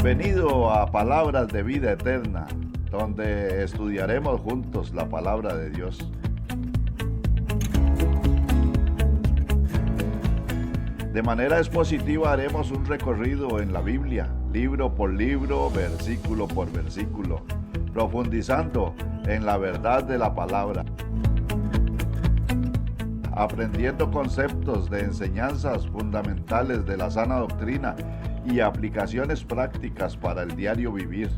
Bienvenido a Palabras de Vida Eterna, donde estudiaremos juntos la palabra de Dios. De manera expositiva haremos un recorrido en la Biblia, libro por libro, versículo por versículo, profundizando en la verdad de la palabra, aprendiendo conceptos de enseñanzas fundamentales de la sana doctrina y aplicaciones prácticas para el diario vivir.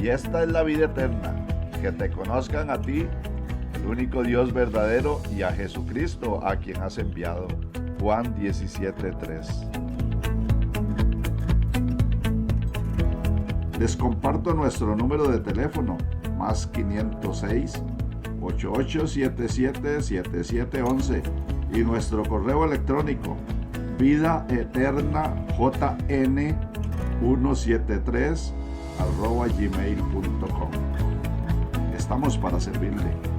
Y esta es la vida eterna, que te conozcan a ti, el único Dios verdadero, y a Jesucristo, a quien has enviado. Juan 17:3. Les comparto nuestro número de teléfono, más 506 8877 7711, y nuestro correo electrónico, vidaeternajn173@gmail.com. Estamos para servirle.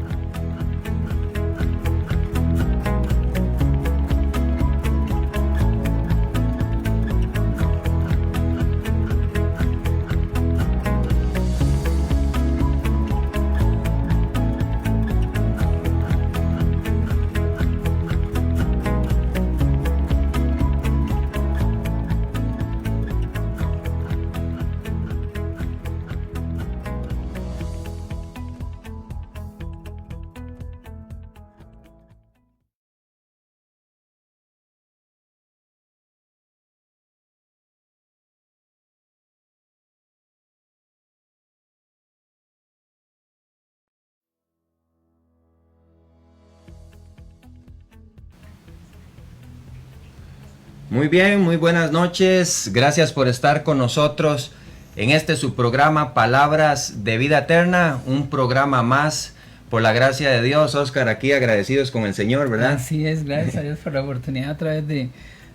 Muy bien, muy buenas noches. Gracias por estar con nosotros en este su programa Palabras de Vida Eterna, un programa más por la gracia de Dios. Oscar, aquí agradecidos con el Señor, ¿verdad? Así es, gracias a Dios por la oportunidad a través de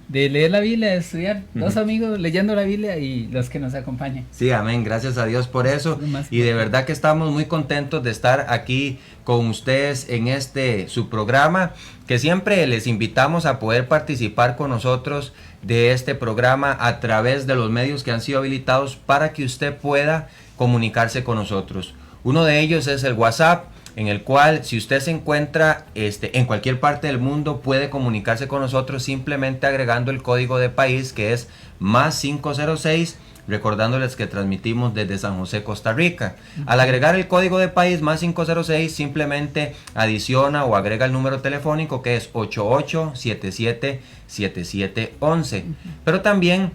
leer la Biblia, de estudiar. Dos amigos leyendo la Biblia y los que nos acompañan. Sí, amén, gracias a Dios por eso. Y de verdad que estamos muy contentos de estar aquí con ustedes en este su programa, que siempre les invitamos a poder participar con nosotros de este programa a través de los medios que han sido habilitados para que usted pueda comunicarse con nosotros. Uno de ellos es el WhatsApp, en el cual si usted se encuentra en cualquier parte del mundo puede comunicarse con nosotros simplemente agregando el código de país, que es más 506, recordándoles que transmitimos desde San José, Costa Rica. Al agregar el código de país más 506, simplemente adiciona o agrega el número telefónico, que es 88777711. Pero también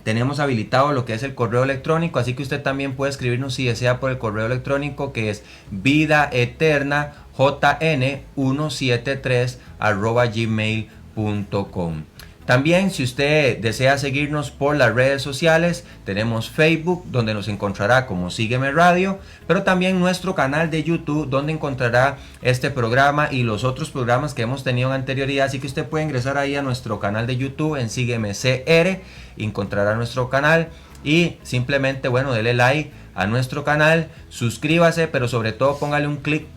tenemos habilitado lo que es el correo electrónico, así que usted también puede escribirnos si desea por el correo electrónico, que es vidaeternajn173@gmail.com. También, si usted desea seguirnos por las redes sociales, tenemos Facebook, donde nos encontrará como Sígueme Radio, pero también nuestro canal de YouTube, donde encontrará este programa y los otros programas que hemos tenido en anterioridad. Así que usted puede ingresar ahí a nuestro canal de YouTube en Sígueme CR, encontrará nuestro canal y simplemente, bueno, dele like a nuestro canal, suscríbase, pero sobre todo póngale un clic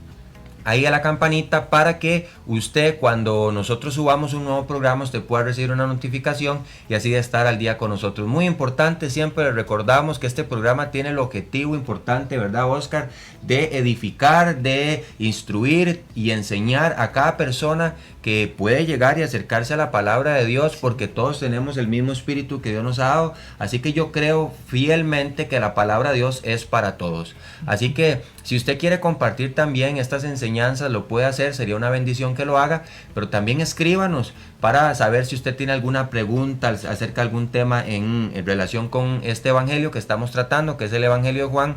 ahí a la campanita para que usted, cuando nosotros subamos un nuevo programa, usted pueda recibir una notificación y así de estar al día con nosotros. Muy importante, siempre le recordamos que este programa tiene el objetivo importante, ¿verdad, Oscar?, de edificar, de instruir y enseñar a cada persona que puede llegar y acercarse a la palabra de Dios, porque todos tenemos el mismo espíritu que Dios nos ha dado. Así que yo creo fielmente que la palabra de Dios es para todos. Así que si usted quiere compartir también estas enseñanzas, lo puede hacer, sería una bendición que lo haga, pero también escríbanos para saber si usted tiene alguna pregunta acerca de algún tema en relación con este evangelio que estamos tratando, que es el Evangelio de Juan.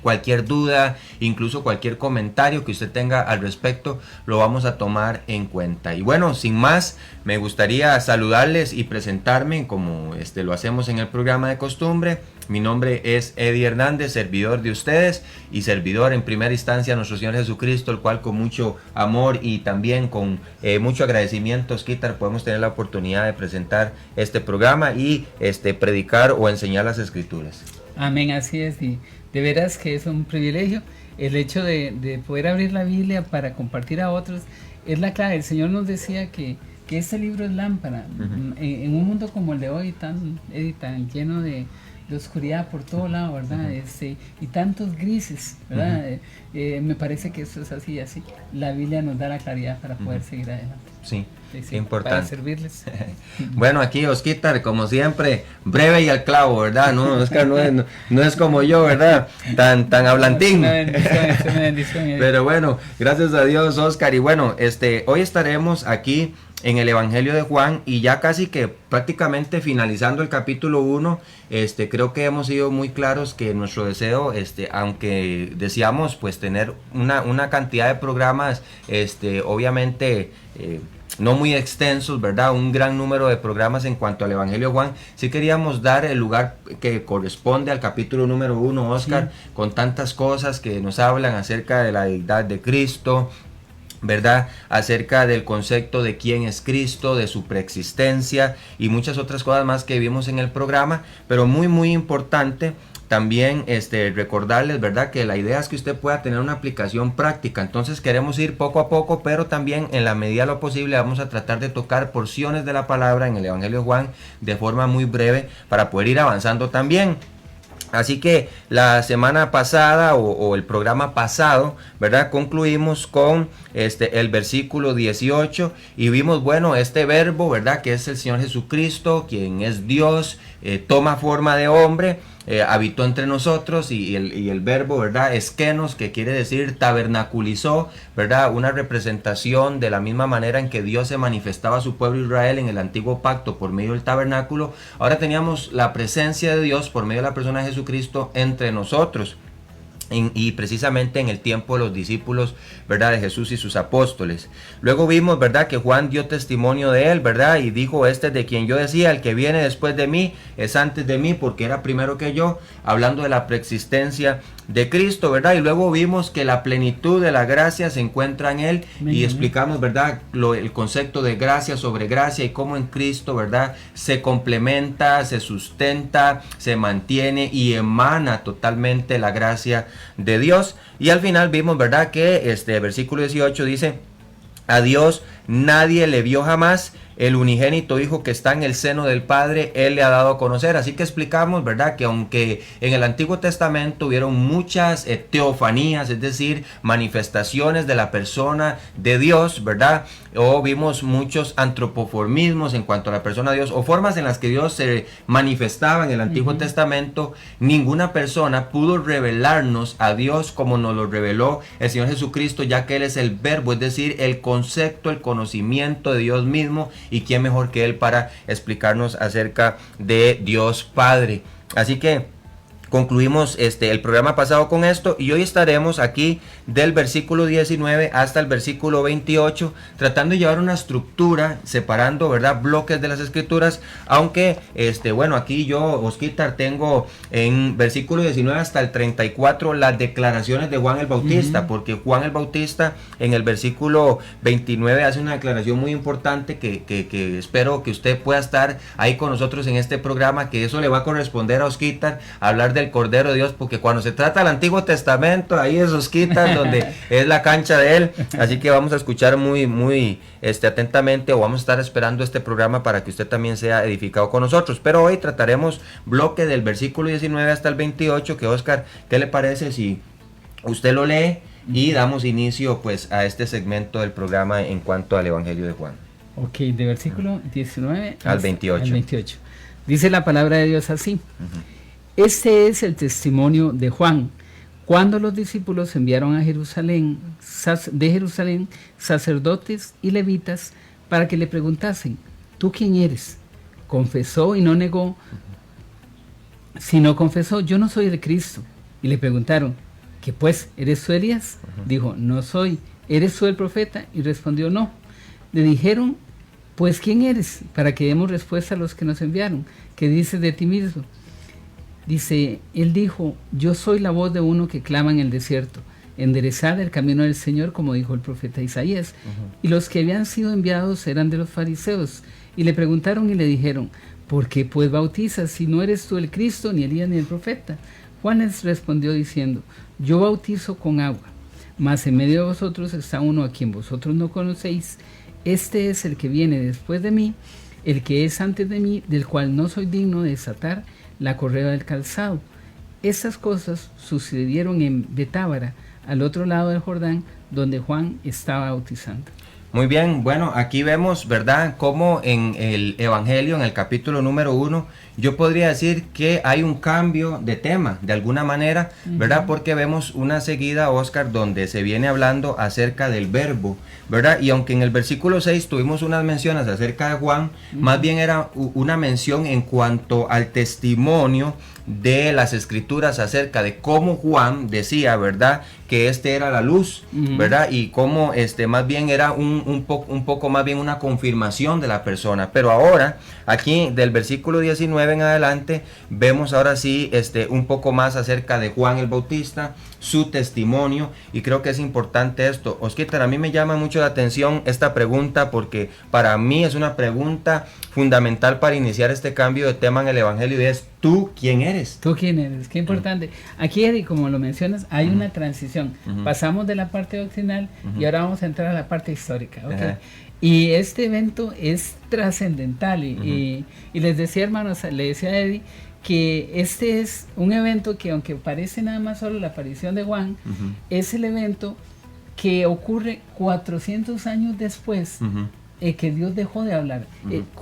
Cualquier duda, incluso cualquier comentario que usted tenga al respecto, lo vamos a tomar en cuenta. Y bueno, sin más, me gustaría saludarles y presentarme como lo hacemos en el programa de costumbre. Mi nombre es Eddie Hernández, servidor de ustedes y servidor en primera instancia a nuestro Señor Jesucristo, el cual con mucho amor y también con mucho agradecimiento, Osquitar, podemos tener la oportunidad de presentar este programa y predicar o enseñar las Escrituras. Amén, así es, y de veras que es un privilegio el hecho de poder abrir la Biblia para compartir a otros. Es la clave. El Señor nos decía que que este libro es lámpara. En un mundo como el de hoy, tan lleno de oscuridad por todo lado, ¿verdad? Y tantos grises, ¿verdad? Me parece que eso es así. La Biblia nos da la claridad para poder seguir adelante. Sí, importante. Para servirles. Bueno, aquí Osquitar, como siempre, breve y al clavo, ¿verdad? No, Oscar no es como yo, ¿verdad? Tan hablantín. Una bendición. Pero bueno, gracias a Dios, Oscar. Y bueno, hoy estaremos aquí en el Evangelio de Juan y ya casi que prácticamente finalizando el capítulo 1, creo que hemos sido muy claros que nuestro deseo, aunque deseamos pues tener una cantidad de programas, obviamente no muy extensos, ¿verdad? Un gran número de programas en cuanto al Evangelio de Juan, sí queríamos dar el lugar que corresponde al capítulo número 1, Oscar, sí, con tantas cosas que nos hablan acerca de la deidad de Cristo, ¿verdad? Acerca del concepto de quién es Cristo, de su preexistencia y muchas otras cosas más que vimos en el programa, pero muy importante también recordarles, ¿verdad?, que la idea es que usted pueda tener una aplicación práctica. Entonces queremos ir poco a poco, pero también en la medida de lo posible vamos a tratar de tocar porciones de la palabra en el Evangelio de Juan de forma muy breve para poder ir avanzando también. Así que la semana pasada o el programa pasado, ¿verdad?, concluimos con el versículo 18 y vimos, bueno, este verbo, ¿verdad?, que es el Señor Jesucristo, quien es Dios, toma forma de hombre, habitó entre nosotros y el verbo, ¿verdad?, eskenos, que quiere decir tabernaculizó, ¿verdad?, una representación de la misma manera en que Dios se manifestaba a su pueblo Israel en el antiguo pacto por medio del tabernáculo. Ahora teníamos la presencia de Dios por medio de la persona de Jesucristo entre nosotros. Y precisamente en el tiempo de los discípulos, ¿verdad?, de Jesús y sus apóstoles. Luego vimos, ¿verdad?, que Juan dio testimonio de él, ¿verdad?, y dijo, este es de quien yo decía, el que viene después de mí es antes de mí porque era primero que yo, hablando de la preexistencia de Cristo, ¿verdad? Y luego vimos que la plenitud de la gracia se encuentra en él y explicamos, ¿verdad?, el concepto de gracia sobre gracia y cómo en Cristo, ¿verdad?, se complementa, se sustenta, se mantiene y emana totalmente la gracia de Dios. Y al final vimos, ¿verdad?, que versículo 18 dice, a Dios nadie le vio jamás, el unigénito Hijo que está en el seno del Padre, Él le ha dado a conocer. Así que explicamos, ¿verdad?, que aunque en el Antiguo Testamento hubieron muchas teofanías, es decir, manifestaciones de la persona de Dios, ¿verdad?, o vimos muchos antropoformismos en cuanto a la persona de Dios, o formas en las que Dios se manifestaba en el Antiguo Testamento, ninguna persona pudo revelarnos a Dios como nos lo reveló el Señor Jesucristo, ya que Él es el verbo, es decir, el concepto, el conocimiento de Dios mismo, y quién mejor que Él para explicarnos acerca de Dios Padre. Así que concluimos el programa pasado con esto y hoy estaremos aquí del versículo 19 hasta el versículo 28 tratando de llevar una estructura, separando, ¿verdad?, bloques de las escrituras, aunque bueno, aquí yo, Osquitar, tengo en versículo 19 hasta el 34 las declaraciones de Juan el Bautista, porque Juan el Bautista en el versículo 29 hace una declaración muy importante que espero que usted pueda estar ahí con nosotros en este programa, que eso le va a corresponder a Osquitar, hablar del Cordero de Dios, porque cuando se trata del Antiguo Testamento, ahí es Osquitar donde es la cancha de él. Así que vamos a escuchar muy atentamente, o vamos a estar esperando este programa para que usted también sea edificado con nosotros. Pero hoy trataremos bloque del versículo 19 hasta el 28, que Oscar, ¿qué le parece si usted lo lee y damos inicio pues a este segmento del programa en cuanto al Evangelio de Juan? Ok, de versículo 19 al 28. Dice la palabra de Dios así. Este es el testimonio de Juan. Cuando los discípulos enviaron a Jerusalén, de Jerusalén, sacerdotes y levitas para que le preguntasen, ¿tú quién eres? Confesó y no negó, sino confesó, yo no soy el Cristo. Y le preguntaron, ¿qué pues? ¿Eres tú Elías? Dijo, no soy. ¿Eres tú el profeta? Y respondió, no. Le dijeron, pues ¿quién eres? Para que demos respuesta a los que nos enviaron. ¿Qué dices de ti mismo? Dice, él dijo, yo soy la voz de uno que clama en el desierto, enderezad el camino del Señor, como dijo el profeta Isaías. Y los que habían sido enviados eran de los fariseos, y le preguntaron y le dijeron, ¿por qué pues bautizas si no eres tú el Cristo, ni Elías, ni el profeta? Juan les respondió diciendo, yo bautizo con agua, mas en medio de vosotros está uno a quien vosotros no conocéis, este es el que viene después de mí, el que es antes de mí, del cual no soy digno de desatar la correa del calzado. Estas cosas sucedieron en Betábara, al otro lado del Jordán, donde Juan estaba bautizando. Muy bien, bueno, aquí vemos, ¿verdad?, cómo en el Evangelio, en el capítulo número 1, yo podría decir que hay un cambio de tema, de alguna manera, ¿verdad? Porque vemos una seguida, Oscar, donde se viene hablando acerca del verbo, ¿verdad? Y aunque en el versículo 6 tuvimos unas menciones acerca de Juan, más bien era una mención en cuanto al testimonio de las escrituras acerca de cómo Juan decía, ¿verdad?, que este era la luz, ¿verdad? Y cómo más bien era un poco más bien una confirmación de la persona. Pero ahora, aquí del versículo 19 en adelante, vemos ahora sí un poco más acerca de Juan el Bautista, su testimonio, y creo que es importante esto. Osquitar, a mí me llama mucho la atención esta pregunta, porque para mí es una pregunta fundamental para iniciar este cambio de tema en el Evangelio, y es: ¿tú quién eres? ¿Tú quién eres? Qué importante. Aquí, Eddie, como lo mencionas, hay una transición. Pasamos de la parte doctrinal y ahora vamos a entrar a la parte histórica. ¿Okay? Y este evento es trascendental y les decía, hermanos, le decía a Eddie que este es un evento que, aunque parece nada más solo la aparición de Juan, es el evento que ocurre 400 años después que Dios dejó de hablar.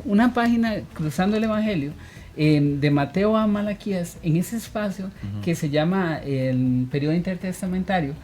Una página cruzando el Evangelio, de Mateo a Malaquías, en ese espacio que se llama el periodo intertestamentario,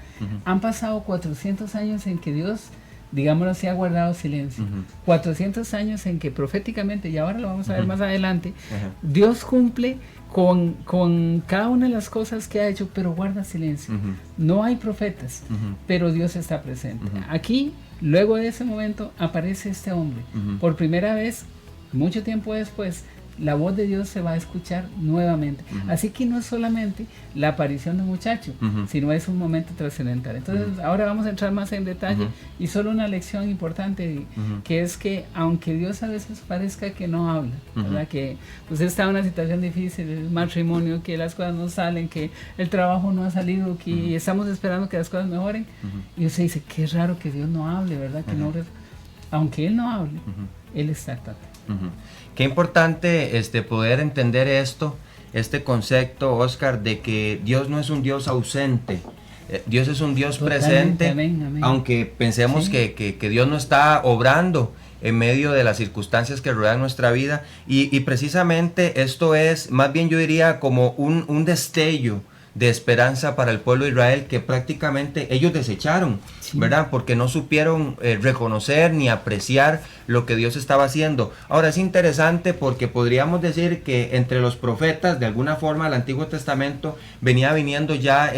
han pasado 400 años en que Dios, digámoslo así, ha guardado silencio. 400 años en que proféticamente, y ahora lo vamos a ver más adelante, Dios cumple con cada una de las cosas que ha hecho, pero guarda silencio. No hay profetas, pero Dios está presente. Aquí, luego de ese momento, aparece este hombre. Por primera vez, mucho tiempo después, la voz de Dios se va a escuchar nuevamente. Así que no es solamente la aparición de un muchacho, sino es un momento trascendental. Entonces, ahora vamos a entrar más en detalle y solo una lección importante, que es que aunque Dios a veces parezca que no habla, ¿verdad? Que pues está en una situación difícil, el matrimonio, que las cosas no salen, que el trabajo no ha salido, que estamos esperando que las cosas mejoren, y usted dice, qué raro que Dios no hable, ¿verdad? Que no, aunque Él no hable, Él está tratando. Qué importante poder entender este concepto, Oscar, de que Dios no es un Dios ausente. Dios es un Dios presente, amén. Aunque pensemos que Dios no está obrando en medio de las circunstancias que rodean nuestra vida, y precisamente esto es, más bien yo diría, como un destello de esperanza para el pueblo de Israel, que prácticamente ellos desecharon, ¿verdad? Porque no supieron reconocer ni apreciar lo que Dios estaba haciendo. Ahora es interesante porque podríamos decir que entre los profetas, de alguna forma, el Antiguo Testamento venía viniendo ya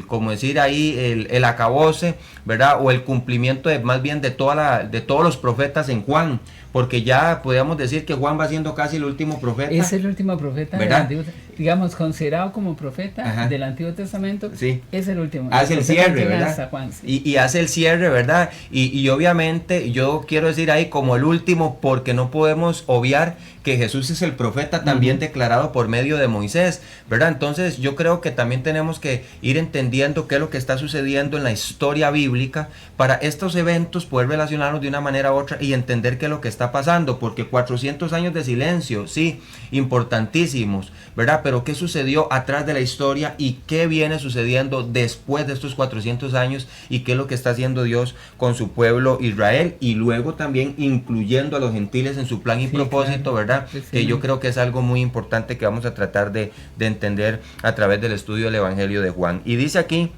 como decir ahí, el acabose, ¿verdad? O el cumplimiento más bien de todos los profetas en Juan, porque ya podríamos decir que Juan va siendo casi el último profeta. Es el último profeta, ¿verdad? Digamos, considerado como profeta del Antiguo Testamento, es el último. Hace el cierre, ¿verdad? Juan, y hace el cierre, ¿verdad? Y obviamente yo quiero decir ahí como el último, porque no podemos obviar que Jesús es el profeta también declarado por medio de Moisés, ¿verdad? Entonces yo creo que también tenemos que ir entendiendo qué es lo que está sucediendo en la historia bíblica para estos eventos poder relacionarlos de una manera u otra y entender qué es lo que está pasando, porque 400 años de silencio, sí, importantísimos, ¿verdad? Pero qué sucedió atrás de la historia y qué viene sucediendo después de estos 400 años y qué es lo que está haciendo Dios con su pueblo Israel, y luego también incluyendo a los gentiles en su plan y propósito, claro, ¿verdad? Que yo creo que es algo muy importante que vamos a tratar de entender a través del estudio del Evangelio de Juan. Y dice aquí,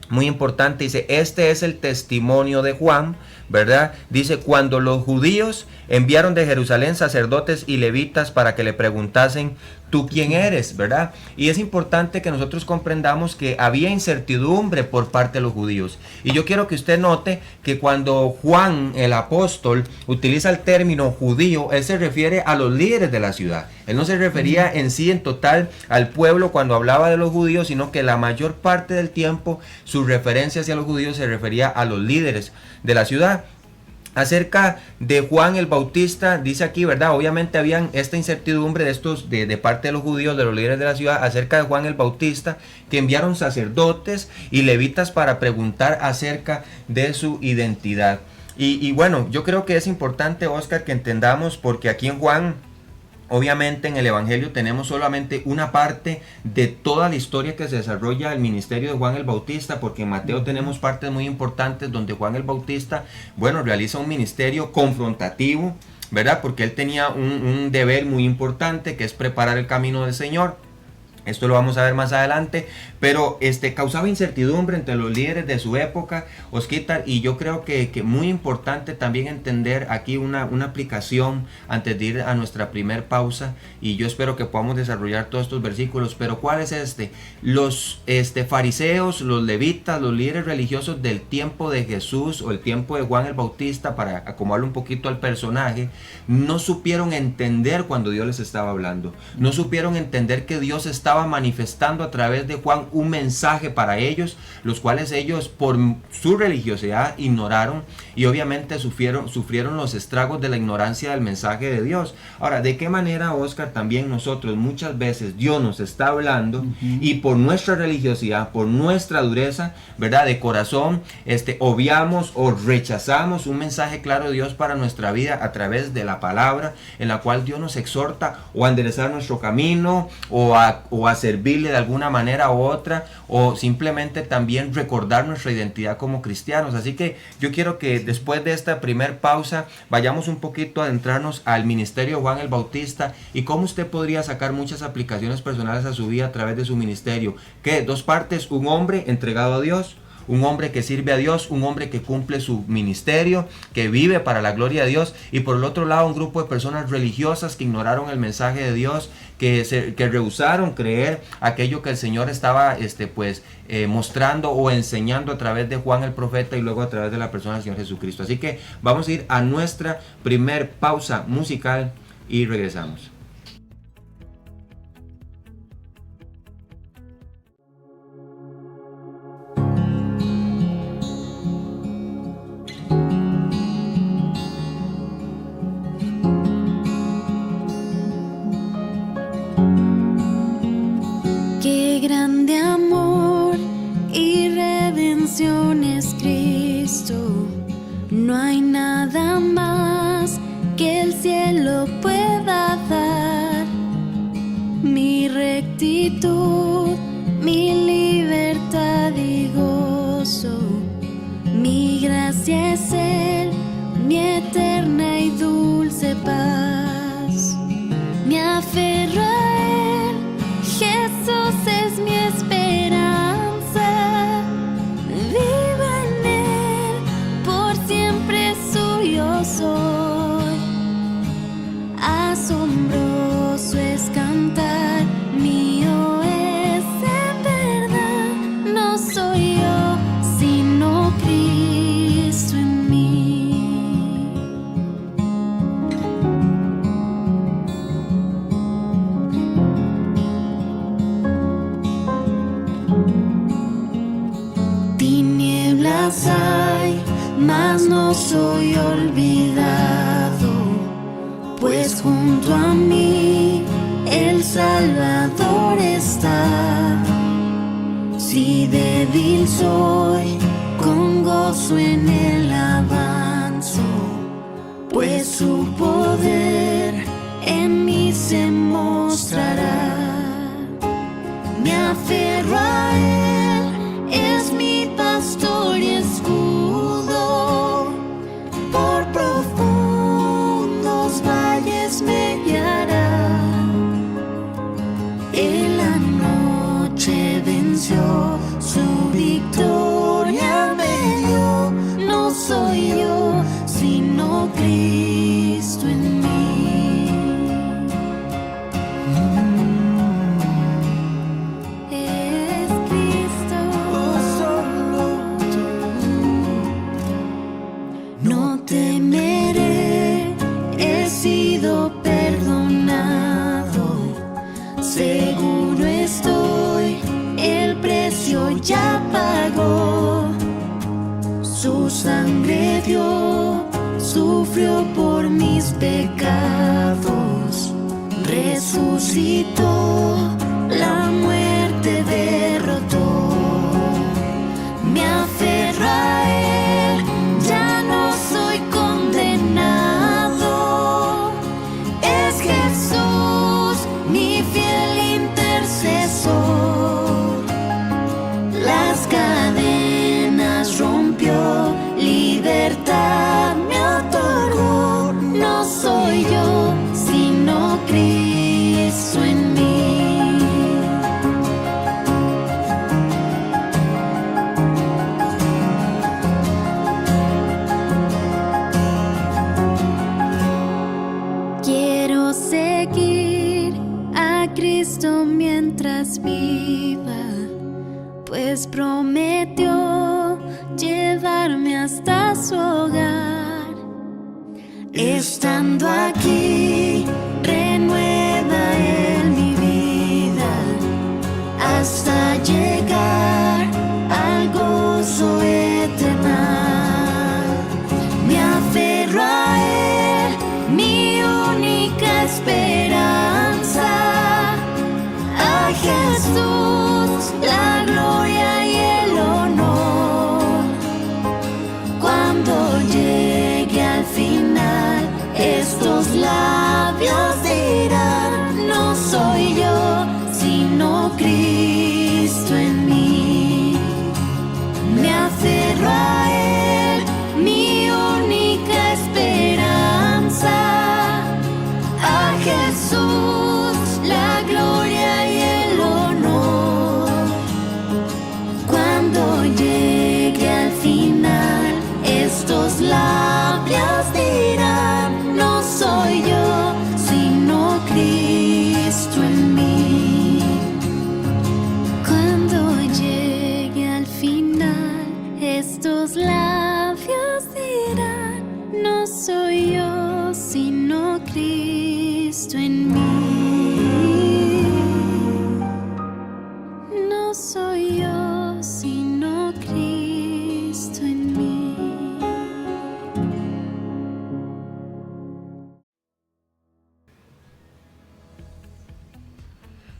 muy importante, dice, este es el testimonio de Juan, ¿verdad? Dice, cuando los judíos enviaron de Jerusalén sacerdotes y levitas para que le preguntasen, ¿tú quién eres? ¿Verdad? Y es importante que nosotros comprendamos que había incertidumbre por parte de los judíos. Y yo quiero que usted note que cuando Juan, el apóstol, utiliza el término judío, él se refiere a los líderes de la ciudad. Él no se refería en sí, en total, al pueblo cuando hablaba de los judíos, sino que la mayor parte del tiempo su referencia hacia los judíos se refería a los líderes de la ciudad. Acerca de Juan el Bautista, dice aquí, ¿verdad? Obviamente habían esta incertidumbre de parte de los judíos, de los líderes de la ciudad, acerca de Juan el Bautista, que enviaron sacerdotes y levitas para preguntar acerca de su identidad. Y bueno, yo creo que es importante, Oscar, que entendamos, porque aquí en Juan, obviamente en el Evangelio tenemos solamente una parte de toda la historia que se desarrolla el ministerio de Juan el Bautista, porque en Mateo tenemos partes muy importantes donde Juan el Bautista, bueno, realiza un ministerio confrontativo, ¿verdad? Porque él tenía un deber muy importante, que es preparar el camino del Señor. Esto lo vamos a ver más adelante, pero causaba incertidumbre entre los líderes de su época, Osquitar, y yo creo que muy importante también entender aquí una aplicación antes de ir a nuestra primer pausa, y yo espero que podamos desarrollar todos estos versículos. Pero ¿cuál es los fariseos, los levitas, los líderes religiosos del tiempo de Jesús o el tiempo de Juan el Bautista, para acomodarle un poquito al personaje, no supieron entender cuando Dios les estaba hablando, no supieron entender que Dios estaba manifestando a través de Juan un mensaje para ellos, los cuales ellos por su religiosidad ignoraron, y obviamente sufrieron los estragos de la ignorancia del mensaje de Dios. Ahora, ¿de qué manera, Oscar, también nosotros muchas veces Dios nos está hablando y por nuestra religiosidad, por nuestra dureza, ¿verdad?, de corazón, obviamos o rechazamos un mensaje claro de Dios para nuestra vida a través de la palabra, en la cual Dios nos exhorta o a enderezar nuestro camino o a servirle de alguna manera u otra, o simplemente también recordar nuestra identidad como cristianos? Así que yo quiero que después de esta primer pausa vayamos un poquito a adentrarnos al ministerio de Juan el Bautista y cómo usted podría sacar muchas aplicaciones personales a su vida a través de su ministerio. ¿Qué? Dos partes: un hombre entregado a Dios, un hombre que sirve a Dios, un hombre que cumple su ministerio, que vive para la gloria de Dios, y por el otro lado un grupo de personas religiosas que ignoraron el mensaje de Dios, que rehusaron creer aquello que el Señor estaba mostrando o enseñando a través de Juan el profeta y luego a través de la persona del Señor Jesucristo. Así que vamos a ir a nuestra primer pausa musical y regresamos. Grande amor y redención es Cristo. No hay nada más que el cielo pueda dar. Mi rectitud, mi libertad y gozo, mi gracia es Él, mi eterna y dulce paz. Me aferro a Él, Jesús es mi esperanza, vivo en Él, por siempre suyo soy. Asombroso es cantar, mío es en verdad, no soy yo, sino Cristo en mí. Tinieblas hay, mas no soy olvidado, pues junto a mí el Salvador está. Si débil soy, con gozo en él avanzo, pues su poder en mí se mostrará. Me aferro a él, es mi pastor y escudo, por profundos valles me guiará. En la noche venció, su victoria me dio. No soy yo, sino Cristo en mí. Es Cristo, solo tú. No temeré, he sido perdonado. Seguro estoy, el precio ya pagó. Su sangre dio, sufrió por mis pecados. Resucitó, la muerte derrotó. Me aferro a él, ya no soy pues prometió llevarme hasta su hogar. Estando aquí, renueva Él mi vida hasta llegar al gozo eterno. Me aferro a Él, mi única esperanza, a Jesús, la gloria y el honor. Cuando llegue al final, estos labios dirán: no soy yo, sino Cristo en mí. Me aferro a Él, mi única esperanza, a Jesús, la gloria y el honor. Cuando llegue al final, estos labios dirán: no soy yo, sino Cristo en mí. Cuando llegue al final, estos labios dirán: no soy yo, sino Cristo en mí. No soy yo, sino Cristo en mí.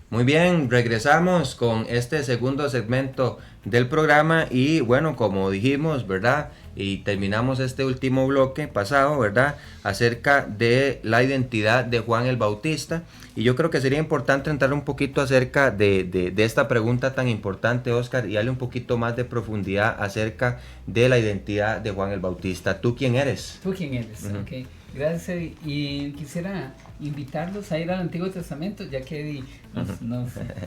Muy bien, regresamos con este segundo segmento del programa y bueno, como dijimos, ¿verdad? Y terminamos este último bloque pasado, ¿verdad? Acerca de la identidad de Juan el Bautista. Y yo creo que sería importante entrar un poquito acerca de esta pregunta tan importante, Oscar, y darle un poquito más de profundidad acerca de la identidad de Juan el Bautista. ¿Tú quién eres? ¿Tú quién eres? Ujú. Ok, gracias. Y quisiera invitarlos a ir al Antiguo Testamento, ya que Eddie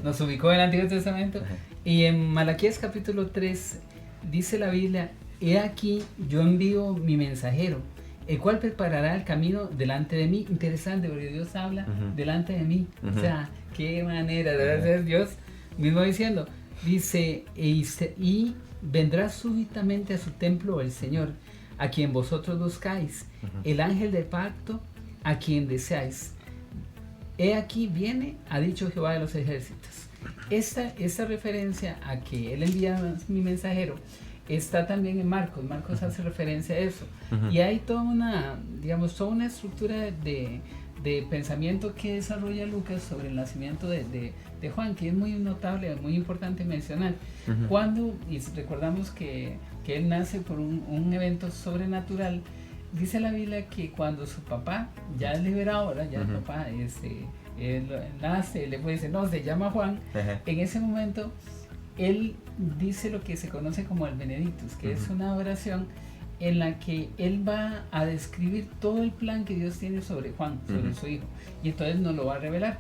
nos ubicó en el Antiguo Testamento. Y en Malaquías capítulo 3 dice la Biblia: he aquí, yo envío mi mensajero, el cual preparará el camino delante de mí. Interesante, porque Dios habla delante de mí. O sea, qué manera de ser Dios mismo diciendo. Dice: y vendrá súbitamente a su templo el Señor, a quien vosotros buscáis, el ángel del pacto, a quien deseáis. He aquí viene, ha dicho Jehová de los ejércitos. Esta referencia a que Él envía mi mensajero está también en Marcos. Marcos hace referencia a eso. Y hay toda una estructura de pensamiento que desarrolla Lucas sobre el nacimiento de Juan, que es muy notable, muy importante mencionar. Y recordamos que él nace por un evento sobrenatural. Dice la Biblia que cuando su papá ya es liberado, ¿verdad? Ya el papá él nace, le puede decir: no, se llama Juan. En ese momento él dice lo que se conoce como el Benedictus, que es una oración en la que él va a describir todo el plan que Dios tiene sobre Juan, sobre su hijo, y entonces nos lo va a revelar.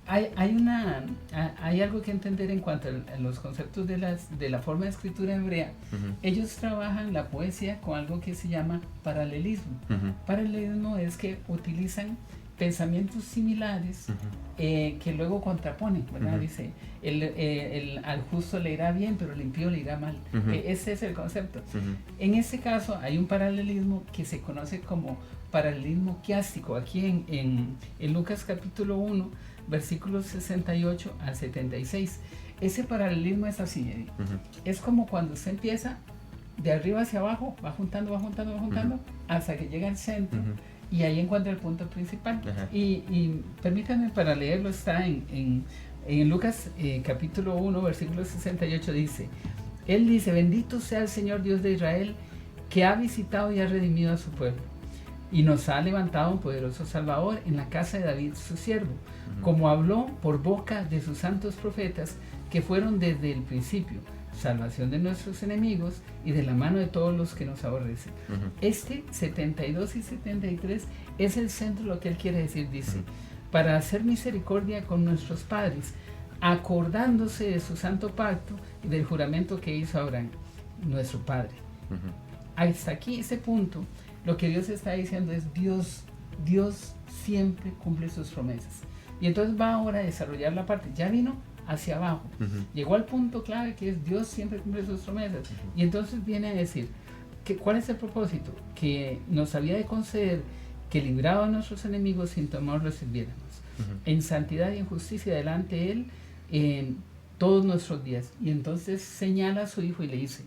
Hay algo que entender en cuanto a los conceptos de la forma de escritura hebrea. Ellos trabajan la poesía con algo que se llama paralelismo. Paralelismo es que utilizan pensamientos similares que luego contraponen, ¿verdad? Dice: al justo le irá bien, pero al impío le irá mal. Ese es el concepto. En este caso hay un paralelismo que se conoce como paralelismo quiástico. Aquí en Lucas capítulo 1, versículos 68 al 76. Ese paralelismo es así, es como cuando usted empieza de arriba hacia abajo, va juntando, hasta que llega al centro, y ahí encuentra el punto principal. Y permítanme, para leerlo, está en Lucas capítulo 1, versículo 68, Él dice: bendito sea el Señor Dios de Israel, que ha visitado y ha redimido a su pueblo, y nos ha levantado un poderoso Salvador en la casa de David su siervo, como habló por boca de sus santos profetas, que fueron desde el principio, salvación de nuestros enemigos y de la mano de todos los que nos aborrecen. 72 y 73 es el centro de lo que él quiere decir. Dice: para hacer misericordia con nuestros padres, acordándose de su santo pacto y del juramento que hizo Abraham, nuestro padre. Hasta aquí, ese punto, lo que Dios está diciendo es: Dios siempre cumple sus promesas. Y entonces va ahora a desarrollar la parte. Ya vino hacia abajo. Llegó al punto clave que es Dios siempre cumple sus promesas. Y entonces viene a decir, ¿cuál es el propósito? Que nos había de conceder que libraba a nuestros enemigos sin temor les sirviéramos. En santidad y en justicia delante de Él en todos nuestros días. Y entonces señala a su hijo y le dice,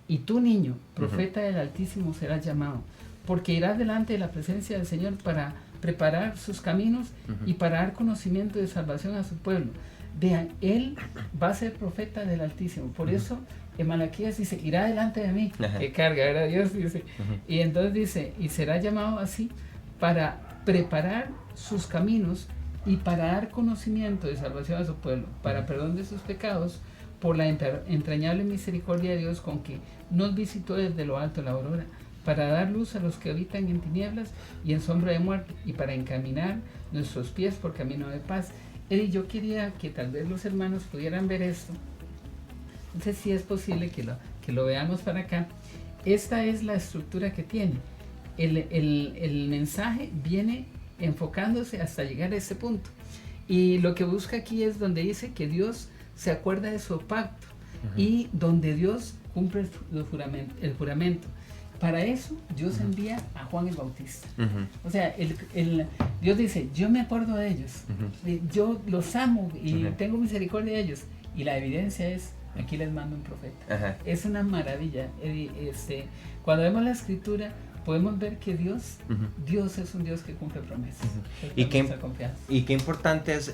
y tú, niño, profeta del Altísimo serás llamado, porque irás delante de la presencia del Señor para preparar sus caminos y para dar conocimiento de salvación a su pueblo. Él va a ser profeta del Altísimo. Por eso en Malaquías dice, irá delante de mí, que carga, ¿verdad? Dios dice. Y entonces dice, y será llamado así para preparar sus caminos y para dar conocimiento de salvación a su pueblo, para perdón de sus pecados, por la entrañable misericordia de Dios con que nos visitó desde lo alto la aurora, para dar luz a los que habitan en tinieblas y en sombra de muerte, y para encaminar nuestros pies por camino de paz. Eddie, yo quería que tal vez los hermanos pudieran ver esto. No sé si es posible que lo veamos para acá. Esta es la estructura que tiene. El mensaje viene enfocándose hasta llegar a ese punto. Y lo que busca aquí es donde dice que Dios se acuerda de su pacto y donde Dios cumple el juramento. Para eso Dios envía a Juan el Bautista. O sea, Dios dice, yo me acuerdo de ellos, yo los amo y tengo misericordia de ellos. Y la evidencia es, aquí les mando un profeta. Es una maravilla. Cuando vemos la escritura, podemos ver que Dios es un Dios que cumple promesas. Y qué importante es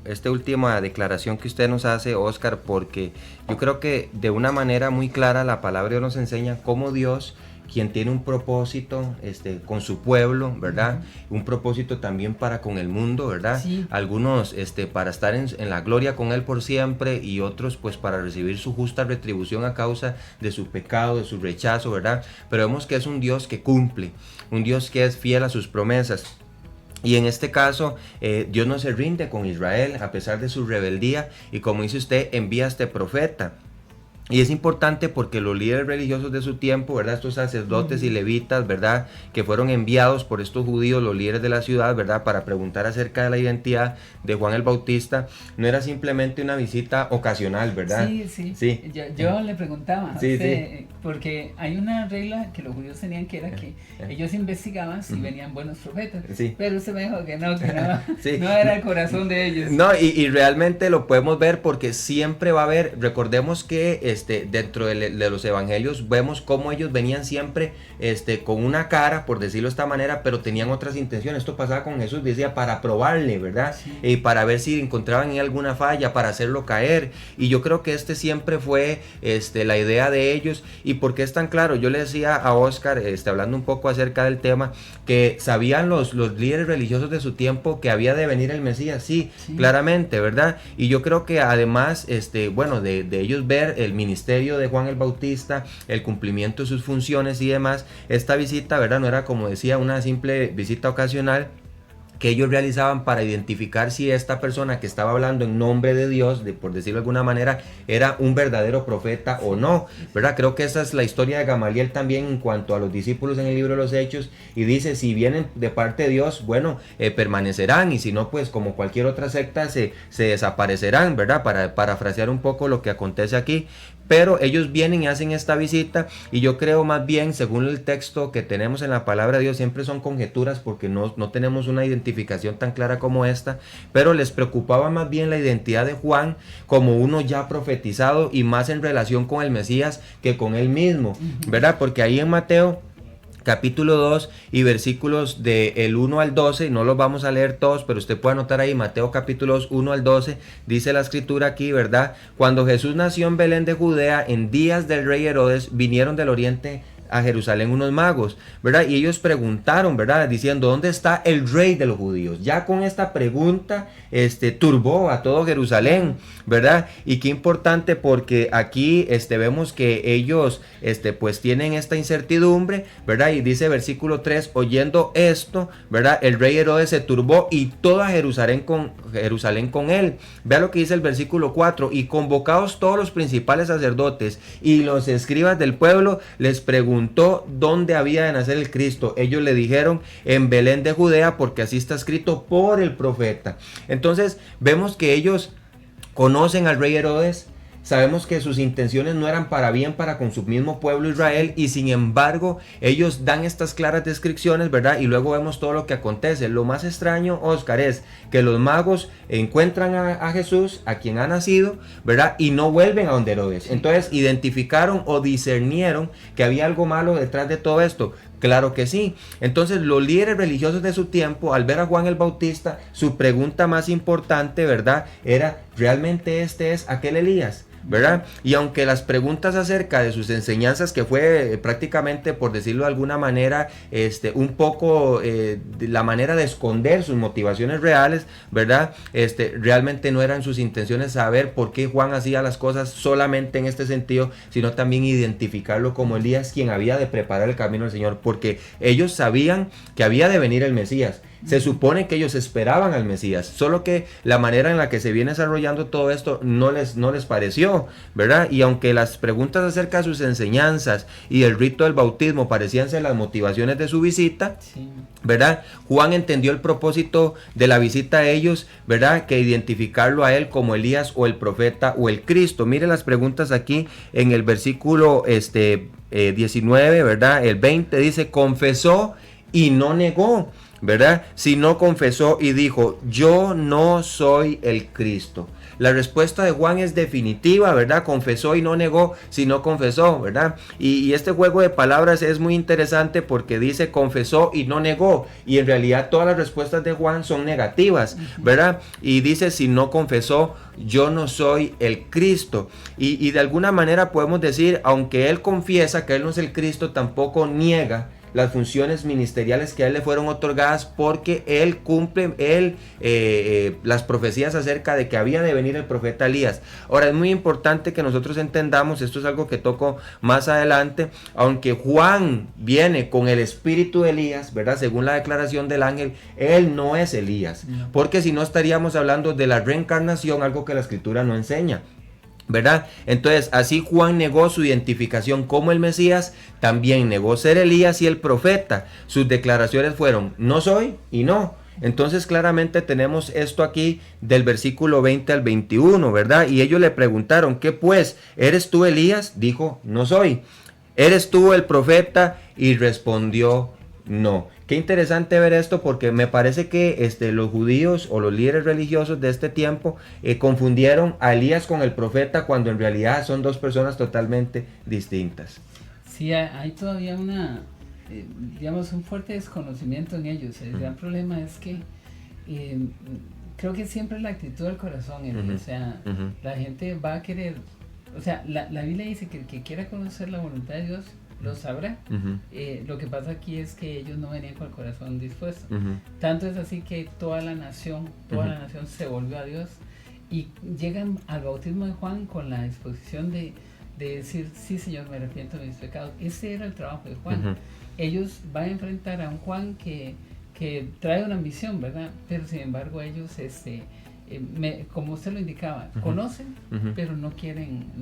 esta última declaración que usted nos hace, Oscar, porque yo creo que de una manera muy clara la palabra de Dios nos enseña cómo Dios, quien tiene un propósito con su pueblo, ¿verdad? Un propósito también para con el mundo, ¿verdad? Sí. Algunos para estar en la gloria con Él por siempre, y otros pues para recibir su justa retribución a causa de su pecado, de su rechazo, ¿verdad? Pero vemos que es un Dios que cumple, un Dios que es fiel a sus promesas. Y en este caso, Dios no se rinde con Israel a pesar de su rebeldía, y como dice usted, envía a este profeta. Y es importante porque los líderes religiosos de su tiempo, ¿verdad? Estos sacerdotes y levitas, ¿verdad? Que fueron enviados por estos judíos, los líderes de la ciudad, ¿verdad? Para preguntar acerca de la identidad de Juan el Bautista. No era simplemente una visita ocasional, ¿verdad? Sí. Yo le preguntaba, porque hay una regla que los judíos tenían, que era que ellos investigaban si venían buenos profetas. Pero usted me dijo que no era el corazón de ellos. No, y realmente lo podemos ver porque siempre va a haber, recordemos que dentro de los evangelios vemos cómo ellos venían siempre con una cara, por decirlo de esta manera, pero tenían otras intenciones. Esto pasaba con Jesús, decía, para probarle, ¿verdad? Y para ver si encontraban en alguna falla, para hacerlo caer. Y yo creo que siempre fue la idea de ellos. ¿Y por qué es tan claro? Yo le decía a Oscar, hablando un poco acerca del tema, que sabían los líderes religiosos de su tiempo que había de venir el Mesías, sí, claramente, ¿verdad? Y yo creo que además, de ellos ver el ministerio de Juan el Bautista, el cumplimiento de sus funciones y demás, esta visita, ¿verdad? No era, como decía, una simple visita ocasional que ellos realizaban para identificar si esta persona que estaba hablando en nombre de Dios, por decirlo de alguna manera, era un verdadero profeta o no, ¿verdad? Creo que esa es la historia de Gamaliel también en cuanto a los discípulos en el libro de los Hechos, y dice, si vienen de parte de Dios, bueno, permanecerán, y si no, pues como cualquier otra secta se desaparecerán, ¿verdad? Para parafrasear un poco lo que acontece aquí. Pero ellos vienen y hacen esta visita, y yo creo más bien, según el texto que tenemos en la palabra de Dios, siempre son conjeturas porque no tenemos una identificación tan clara como esta, pero les preocupaba más bien la identidad de Juan como uno ya profetizado, y más en relación con el Mesías que con él mismo, ¿verdad? Porque ahí en Mateo capítulo 2 y versículos del 1 al 12, no los vamos a leer todos, pero usted puede anotar ahí, Mateo capítulo 2, 1 al 12, dice la escritura aquí, ¿verdad? Cuando Jesús nació en Belén de Judea, en días del rey Herodes, vinieron del oriente a Jerusalén unos magos, ¿verdad? Y ellos preguntaron, ¿verdad? Diciendo, ¿dónde está el rey de los judíos? Ya con esta pregunta, turbó a todo Jerusalén, ¿verdad? Y qué importante, porque aquí, vemos que ellos, pues tienen esta incertidumbre, ¿verdad? Y dice versículo 3, oyendo esto, ¿verdad? El rey Herodes se turbó y toda Jerusalén con él. Vea lo que dice el versículo 4, y convocados todos los principales sacerdotes y los escribas del pueblo, les preguntaron preguntó dónde había de nacer el Cristo. Ellos le dijeron en Belén de Judea, porque así está escrito por el profeta. Entonces vemos que ellos conocen al rey Herodes. Sabemos que sus intenciones no eran para bien para con su mismo pueblo Israel, y sin embargo ellos dan estas claras descripciones, ¿verdad? Y luego vemos todo lo que acontece. Lo más extraño, Oscar, es que los magos encuentran a Jesús, a quien ha nacido, ¿verdad? Y no vuelven a donde Herodes. Entonces identificaron o discernieron que había algo malo detrás de todo esto. Claro que sí. Entonces los líderes religiosos de su tiempo, al ver a Juan el Bautista, su pregunta más importante, ¿verdad?, era: ¿realmente este es aquel Elías? ¿Verdad? Y aunque las preguntas acerca de sus enseñanzas, que fue prácticamente, por decirlo de alguna manera, un poco de la manera de esconder sus motivaciones reales, ¿verdad? Realmente no eran sus intenciones saber por qué Juan hacía las cosas solamente en este sentido, sino también identificarlo como Elías, quien había de preparar el camino del Señor, porque ellos sabían que había de venir el Mesías. Se supone que ellos esperaban al Mesías, solo que la manera en la que se viene desarrollando todo esto no les pareció, ¿verdad? Y aunque las preguntas acerca de sus enseñanzas y el rito del bautismo parecían ser las motivaciones de su visita, sí, ¿verdad?, Juan entendió el propósito de la visita a ellos, ¿verdad?, que identificarlo a él como Elías o el profeta o el Cristo. Mire las preguntas aquí en el versículo 19, ¿verdad? El 20 dice: confesó y no negó, ¿verdad? Si no confesó y dijo: yo no soy el Cristo. La respuesta de Juan es definitiva, ¿verdad? Confesó y no negó, si no confesó, ¿verdad? Y este juego de palabras es muy interesante porque dice confesó y no negó, y en realidad todas las respuestas de Juan son negativas, ¿verdad? Y dice: si no confesó, yo no soy el Cristo. Y de alguna manera podemos decir, aunque él confiesa que él no es el Cristo, tampoco niega las funciones ministeriales que a él le fueron otorgadas, porque él cumple las profecías acerca de que había de venir el profeta Elías. Ahora, es muy importante que nosotros entendamos, esto es algo que toco más adelante, aunque Juan viene con el espíritu de Elías, ¿verdad?, según la declaración del ángel, él no es Elías, porque si no estaríamos hablando de la reencarnación, algo que la escritura no enseña, ¿verdad? Entonces, así Juan negó su identificación como el Mesías, también negó ser Elías y el profeta. Sus declaraciones fueron: no soy y no. Entonces claramente tenemos esto aquí del versículo 20 al 21, ¿verdad? Y ellos le preguntaron: ¿qué pues? ¿Eres tú Elías? Dijo: no soy. ¿Eres tú el profeta? Y respondió: no. Qué interesante ver esto, porque me parece que los judíos o los líderes religiosos de este tiempo confundieron a Elías con el profeta, cuando en realidad son dos personas totalmente distintas. Sí, hay todavía un fuerte desconocimiento en ellos. El gran problema es que creo que siempre la actitud del corazón, o sea, la gente va a querer, o sea, la Biblia dice que el que quiera conocer la voluntad de Dios lo sabrá. Lo que pasa aquí es que ellos no venían con el corazón dispuesto. Tanto es así que toda la nación se volvió a Dios, y llegan al bautismo de Juan con la disposición de decir: sí, Señor, me arrepiento de mis pecados. Ese era el trabajo de Juan. Ellos van a enfrentar a un Juan que trae una ambición, ¿verdad? Pero sin embargo ellos como usted lo indicaba, conocen, pero no quieren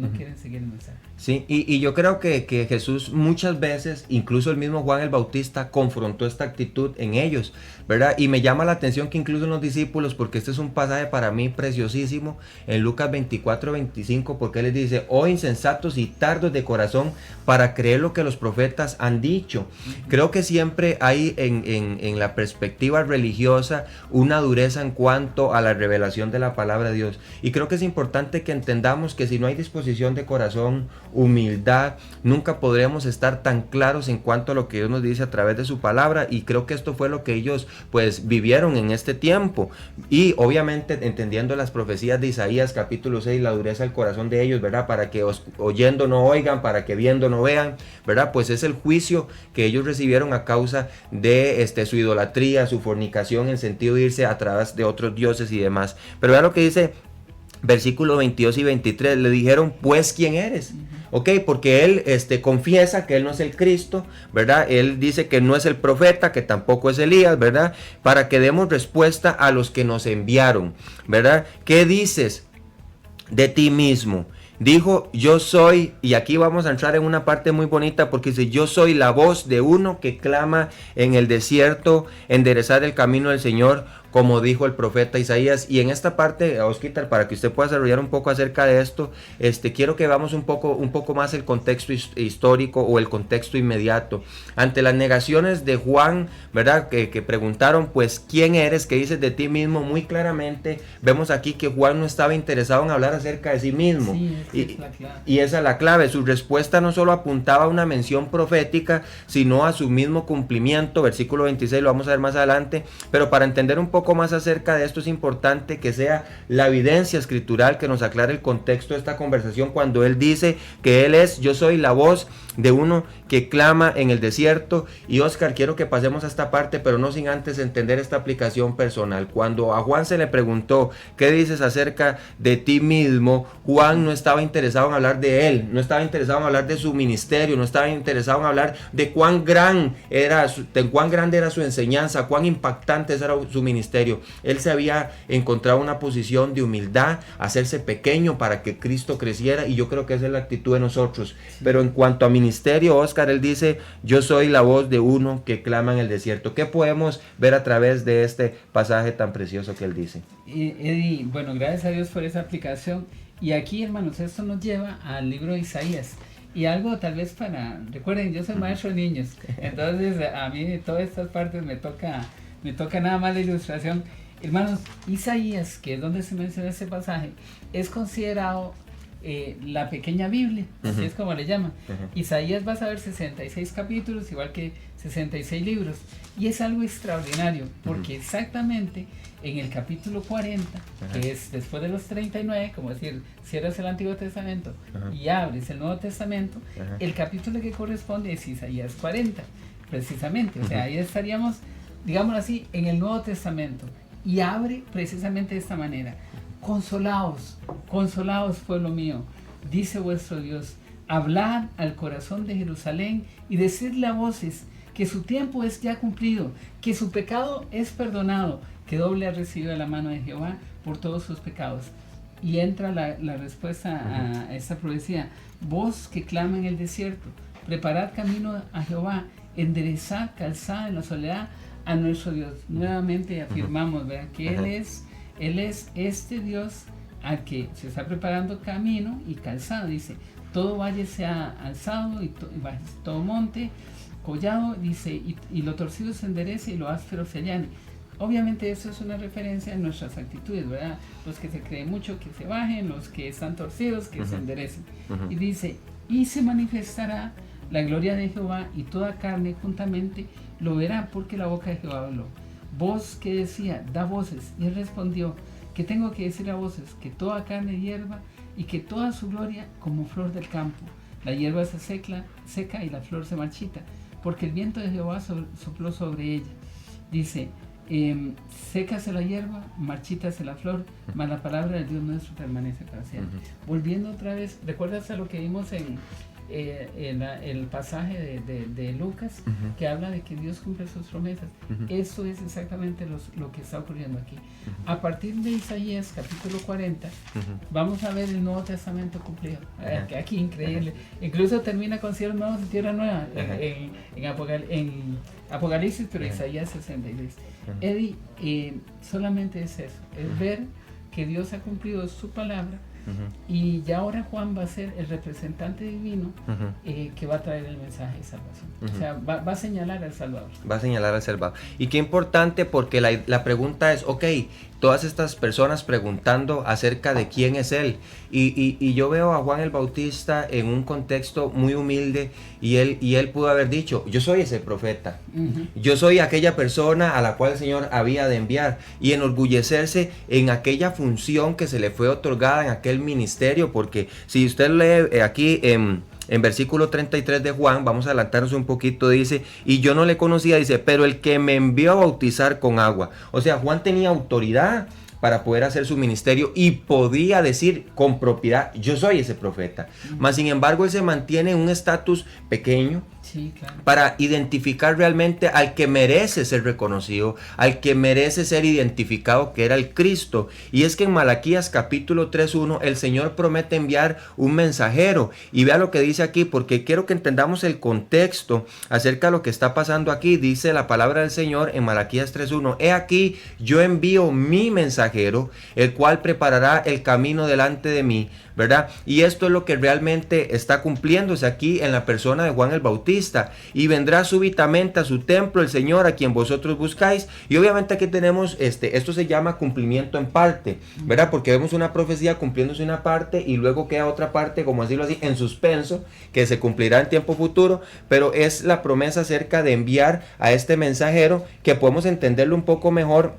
seguir el mensaje. Sí, y yo creo que Jesús muchas veces, incluso el mismo Juan el Bautista, confrontó esta actitud en ellos, ¿verdad? Y me llama la atención que incluso en los discípulos, porque este es un pasaje para mí preciosísimo, en Lucas 24-25, porque él les dice: oh insensatos y tardos de corazón para creer lo que los profetas han dicho. Creo que siempre hay en la perspectiva religiosa una dureza en cuanto a la revelación de la palabra de Dios, y creo que es importante que entendamos que si no hay disposición de corazón, humildad, nunca podremos estar tan claros en cuanto a lo que Dios nos dice a través de su palabra. Y creo que esto fue lo que ellos pues vivieron en este tiempo, y obviamente entendiendo las profecías de Isaías capítulo 6, la dureza del corazón de ellos, ¿verdad?, para que oyendo no oigan, para que viendo no vean, ¿verdad? Pues es el juicio que ellos recibieron a causa de su idolatría, su fornicación, en sentido de irse a través de otros dioses y demás. Pero vea lo que dice versículos 22 y 23, le dijeron: pues, ¿quién eres? Ok, porque él confiesa que él no es el Cristo, ¿verdad? Él dice que no es el profeta, que tampoco es Elías, ¿verdad? Para que demos respuesta a los que nos enviaron, ¿verdad? ¿Qué dices de ti mismo? Dijo, yo soy, y aquí vamos a entrar en una parte muy bonita porque dice, yo soy la voz de uno que clama en el desierto, enderezar el camino del Señor, como dijo el profeta Isaías. Y en esta parte, Osquitar, para que usted pueda desarrollar un poco acerca de esto, quiero que veamos un poco más el contexto histórico o el contexto inmediato. Ante las negaciones de Juan, ¿verdad? Que preguntaron, pues, ¿quién eres? ¿Qué dices de ti mismo? Muy claramente vemos aquí que Juan no estaba interesado en hablar acerca de sí mismo. Sí, Y esa es la clave. Su respuesta no solo apuntaba a una mención profética, sino a su mismo cumplimiento. Versículo 26, lo vamos a ver más adelante. Pero para entender un poco más acerca de esto, es importante que sea la evidencia escritural que nos aclare el contexto de esta conversación cuando él dice que él es, yo soy la voz de uno que clama en el desierto. Y Oscar, quiero que pasemos a esta parte, pero no sin antes entender esta aplicación personal. Cuando a Juan se le preguntó, ¿qué dices acerca de ti mismo? Juan no estaba interesado en hablar de él, no estaba interesado en hablar de su ministerio, no estaba interesado en hablar de cuán grande era su enseñanza, cuán impactante era su ministerio. Él se había encontrado una posición de humildad, hacerse pequeño para que Cristo creciera, y yo creo que esa es la actitud de nosotros. Pero en cuanto a ministerio, Oscar, él dice, yo soy la voz de uno que clama en el desierto. ¿Qué podemos ver a través de este pasaje tan precioso que él dice? Eddie, bueno, gracias a Dios por esa aplicación. Y aquí, hermanos, esto nos lleva al libro de Isaías. Y algo tal vez recuerden, yo soy maestro de niños, entonces a mí de todas estas partes me toca nada más la ilustración. Hermanos, Isaías, que es donde se menciona este pasaje, es considerado la pequeña Biblia, así es como le llaman. Isaías, vas a ver 66 capítulos, igual que 66 libros, y es algo extraordinario, porque exactamente en el capítulo 40, que es después de los 39, como decir, cierras el Antiguo Testamento y abres el Nuevo Testamento, el capítulo que corresponde es Isaías 40, precisamente, o sea, ahí estaríamos, digámoslo así, en el Nuevo Testamento, y abre precisamente de esta manera: consolaos, pueblo mío, dice vuestro Dios, hablad al corazón de Jerusalén y decidle a voces que su tiempo es ya cumplido, que su pecado es perdonado, que doble ha recibido de la mano de Jehová por todos sus pecados. Y entra la respuesta a esta profecía: voz que clama en el desierto, preparad camino a Jehová, enderezad calzada en la soledad a nuestro Dios. Nuevamente afirmamos, ¿verdad?, que Él es este Dios al que se está preparando camino y calzado. Dice, todo valle sea alzado y todo monte collado, dice, y lo torcido se enderece y lo áspero se allane. Obviamente eso es una referencia a nuestras actitudes, ¿verdad? Los que se creen mucho, que se bajen; los que están torcidos, que se enderecen. Y dice, y se manifestará la gloria de Jehová, y toda carne juntamente lo verá, porque la boca de Jehová habló. Voz que decía, da voces, y él respondió, ¿qué tengo que decir a voces? Que toda carne hierva, y que toda su gloria como flor del campo. La hierba se seca y la flor se marchita, porque el viento de Jehová sopló sobre ella. Dice, sécase la hierba, marchítase la flor, mas la palabra del Dios nuestro permanece para siempre. Volviendo otra vez, ¿recuerdas a lo que vimos en el pasaje de Lucas, que habla de que Dios cumple sus promesas? Eso es exactamente lo que está ocurriendo aquí. A partir de Isaías capítulo 40 vamos a ver el Nuevo Testamento cumplido. Aquí increíble, incluso termina con cielos nuevos y tierra nueva en Apocalipsis, pero Isaías 66. Eddie, solamente es eso, es ver que Dios ha cumplido su palabra. Y ya ahora Juan va a ser el representante divino que va a traer el mensaje de salvación. O sea, va a señalar al Salvador. Va a señalar al Salvador. Y qué importante, porque la pregunta es, ok, todas estas personas preguntando acerca de quién es Él. Y yo veo a Juan el Bautista en un contexto muy humilde, y él pudo haber dicho, yo soy ese profeta, yo soy aquella persona a la cual el Señor había de enviar, y enorgullecerse en aquella función que se le fue otorgada en aquel ministerio. Porque si usted lee aquí en versículo 33 de Juan, vamos a adelantarnos un poquito, dice, y yo no le conocía, dice, pero el que me envió a bautizar con agua. O sea, Juan tenía autoridad para poder hacer su ministerio y podía decir con propiedad, yo soy ese profeta. Mas sin embargo, él se mantiene en un estatus pequeño, Sí, claro. Para identificar realmente al que merece ser reconocido, al que merece ser identificado, que era el Cristo. Y es que en Malaquías capítulo 3:1 el Señor promete enviar un mensajero. Y vea lo que dice aquí, porque quiero que entendamos el contexto acerca de lo que está pasando aquí. Dice la palabra del Señor en Malaquías 3:1: he aquí, yo envío mi mensajero, el cual preparará el camino delante de mí, ¿verdad? Y esto es lo que realmente está cumpliéndose aquí en la persona de Juan el Bautista. Y vendrá súbitamente a su templo el Señor a quien vosotros buscáis. Y obviamente aquí tenemos, esto se llama cumplimiento en parte, ¿verdad? Porque vemos una profecía cumpliéndose una parte y luego queda otra parte, como decirlo así, en suspenso, que se cumplirá en tiempo futuro, pero es la promesa acerca de enviar a este mensajero, que podemos entenderlo un poco mejor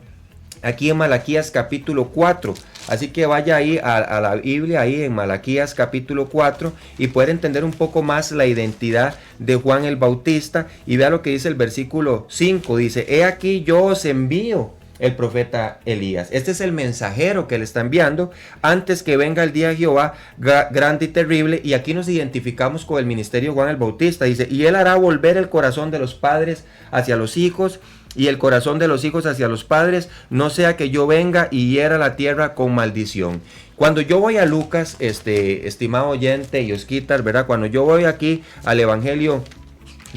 aquí en Malaquías capítulo 4. Así que vaya ahí a la Biblia, ahí en Malaquías capítulo 4, y poder entender un poco más la identidad de Juan el Bautista. Y vea lo que dice el versículo 5, dice: he aquí yo os envío el profeta Elías. Este es el mensajero que le está enviando antes que venga el día de Jehová grande y terrible. Y aquí nos identificamos con el ministerio de Juan el Bautista. Dice: y él hará volver el corazón de los padres hacia los hijos, y el corazón de los hijos hacia los padres, no sea que yo venga y hiera la tierra con maldición. Cuando yo voy a Lucas, estimado oyente y Osquitar, ¿verdad? Cuando yo voy aquí al Evangelio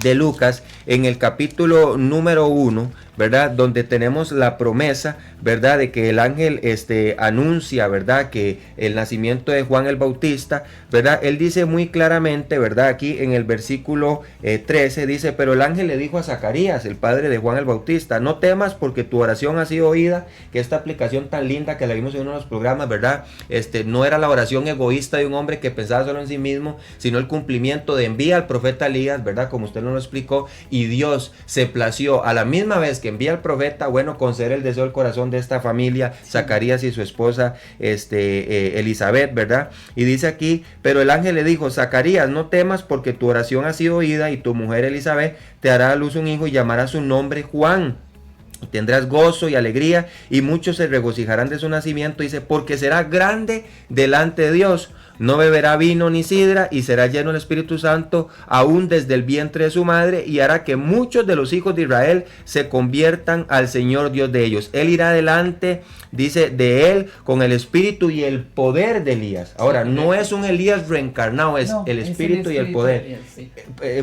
de Lucas, en el capítulo número 1, ¿verdad? Donde tenemos la promesa, ¿verdad? De que el ángel anuncia, ¿verdad? Que el nacimiento de Juan el Bautista, ¿verdad? Él dice muy claramente, ¿verdad? Aquí en el versículo 13 dice: pero el ángel le dijo a Zacarías, el padre de Juan el Bautista: no temas, porque tu oración ha sido oída. Que esta aplicación tan linda que la vimos en uno de los programas, ¿verdad? No era la oración egoísta de un hombre que pensaba solo en sí mismo, sino el cumplimiento de envía al profeta Elías, ¿verdad? Como usted nos lo explicó, y Dios se plació a la misma vez que envía al profeta, bueno, conceder el deseo del corazón de esta familia, Zacarías y su esposa Elizabeth, ¿verdad? Y dice aquí: pero el ángel le dijo: Zacarías, no temas, porque tu oración ha sido oída, y tu mujer Elizabeth te hará a luz un hijo y llamará su nombre Juan. Tendrás gozo y alegría, y muchos se regocijarán de su nacimiento. Dice: porque será grande delante de Dios. No beberá vino ni sidra, y será lleno del Espíritu Santo aún desde el vientre de su madre, y hará que muchos de los hijos de Israel se conviertan al Señor Dios de ellos. Él irá delante, dice, de él con el espíritu y el poder de Elías. Ahora, no es un Elías reencarnado, es el espíritu y el poder. Sí.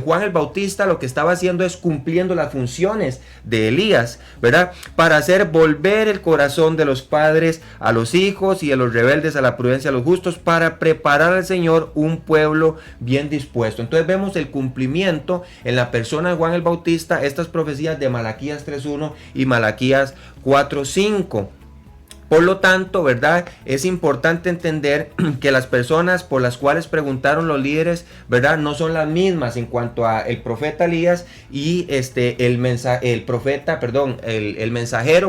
Juan el Bautista lo que estaba haciendo es cumpliendo las funciones de Elías, ¿verdad? Para hacer volver el corazón de los padres a los hijos, y de los rebeldes a la prudencia a los justos, para preparar al Señor un pueblo bien dispuesto. Entonces vemos el cumplimiento en la persona de Juan el Bautista, estas profecías de Malaquías 3:1 y Malaquías 4:5. Por lo tanto, ¿verdad? Es importante entender que las personas por las cuales preguntaron los líderes, ¿verdad? No son las mismas en cuanto a el profeta Elías y el mensajero,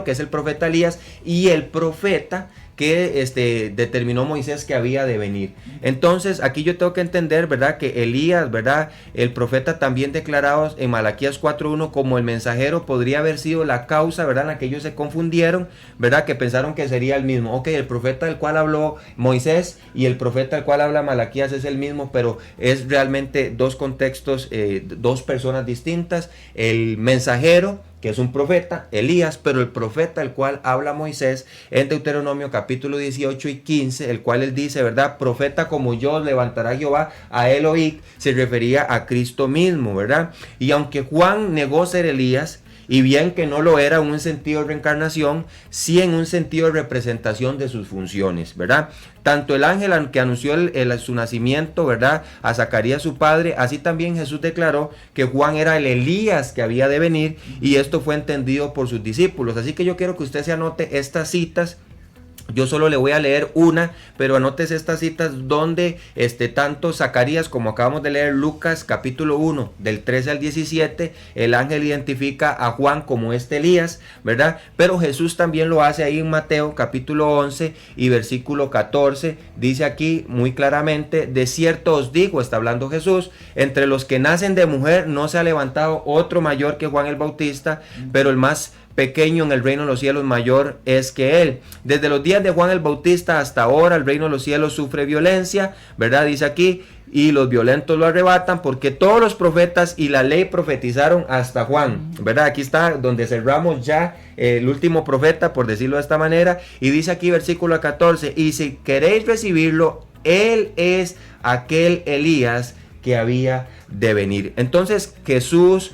que es el profeta Elías, y el profeta que determinó Moisés que había de venir. Entonces aquí yo tengo que entender, ¿verdad? Que Elías, ¿verdad? El profeta también declarado en Malaquías 4:1 como el mensajero, podría haber sido la causa, ¿verdad? En la que ellos se confundieron, ¿verdad? Que pensaron que sería el mismo. Ok, el profeta del cual habló Moisés y el profeta del cual habla Malaquías es el mismo, pero es realmente dos contextos, dos personas distintas. El mensajero, que es un profeta, Elías, pero el profeta el cual habla Moisés en Deuteronomio capítulo 18 y 15, el cual él dice, ¿verdad? Profeta como yo levantará Jehová, a él oíd, se refería a Cristo mismo, ¿verdad? Y aunque Juan negó ser Elías, y bien que no lo era en un sentido de reencarnación, sí en un sentido de representación de sus funciones, ¿verdad? Tanto el ángel que anunció su nacimiento, ¿verdad? A Zacarías su padre, así también Jesús declaró que Juan era el Elías que había de venir, y esto fue entendido por sus discípulos. Así que yo quiero que usted se anote estas citas. Yo solo le voy a leer una, pero anótese estas citas donde tanto Zacarías como acabamos de leer Lucas capítulo 1 del 13 al 17, el ángel identifica a Juan como Elías, ¿verdad? Pero Jesús también lo hace ahí en Mateo capítulo 11 y versículo 14, dice aquí muy claramente: de cierto os digo, está hablando Jesús, entre los que nacen de mujer no se ha levantado otro mayor que Juan el Bautista, pero el más pequeño en el reino de los cielos, mayor es que él. Desde los días de Juan el Bautista hasta ahora, el reino de los cielos sufre violencia, ¿verdad? Dice aquí, y los violentos lo arrebatan, porque todos los profetas y la ley profetizaron hasta Juan, ¿verdad? Aquí está donde cerramos ya el último profeta, por decirlo de esta manera, y dice aquí versículo 14, y si queréis recibirlo, él es aquel Elías que había de venir. Entonces Jesús,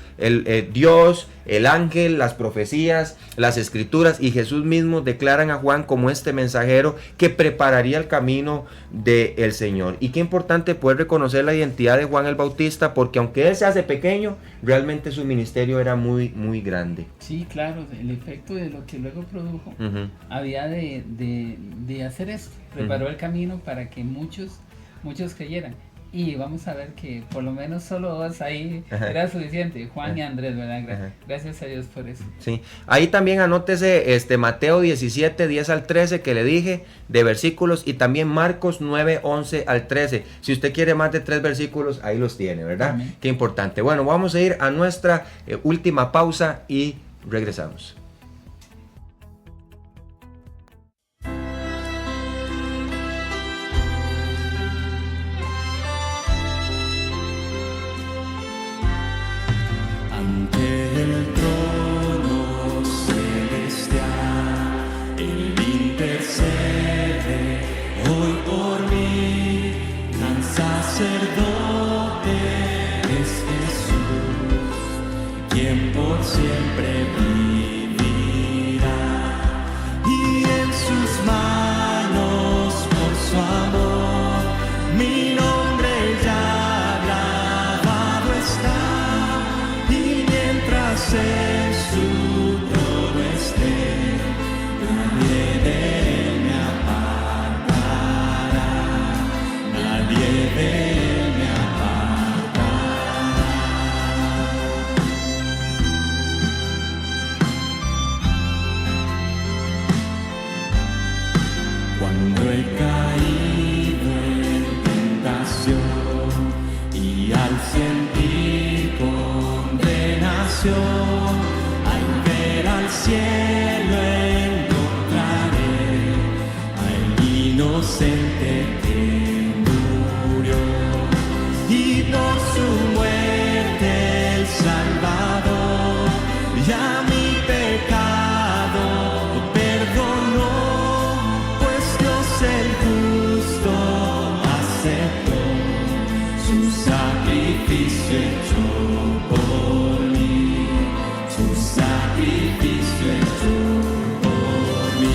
Dios, el ángel, las profecías, las escrituras y Jesús mismo declaran a Juan como este mensajero que prepararía el camino del Señor. Y qué importante poder reconocer la identidad de Juan el Bautista, porque aunque él se hace pequeño, realmente su ministerio era muy, muy grande. Sí, claro, el efecto de lo que luego produjo había de hacer esto, preparó el camino para que muchos creyeran. Y vamos a ver que por lo menos solo 2 ahí era suficiente, Juan y Andrés, ¿verdad? Gracias a Dios por eso. Sí, ahí también anótese Mateo 17, 10 al 13 que le dije de versículos, y también Marcos 9, 11 al 13. Si usted quiere más de 3 versículos, ahí los tiene, ¿verdad? Amén. Qué importante. Bueno, vamos a ir a nuestra última pausa y regresamos. Ante el trono celestial, Él intercede hoy por mí. Gran sacerdote es Jesús, quien por siempre vivirá. Y en sus manos, por su amor, mi nombre ya grabado está. En su trono esté, nadie de él me apartará, nadie de él me apartará. Cuando he caído en tentación y al sentir condenación, al ver al cielo encontraré al inocente que murió, y por su muerte el Salvador ya mi pecado perdonó, pues Dios el justo aceptó su sacrificio hecho por mí, su sacrificio hecho por mí.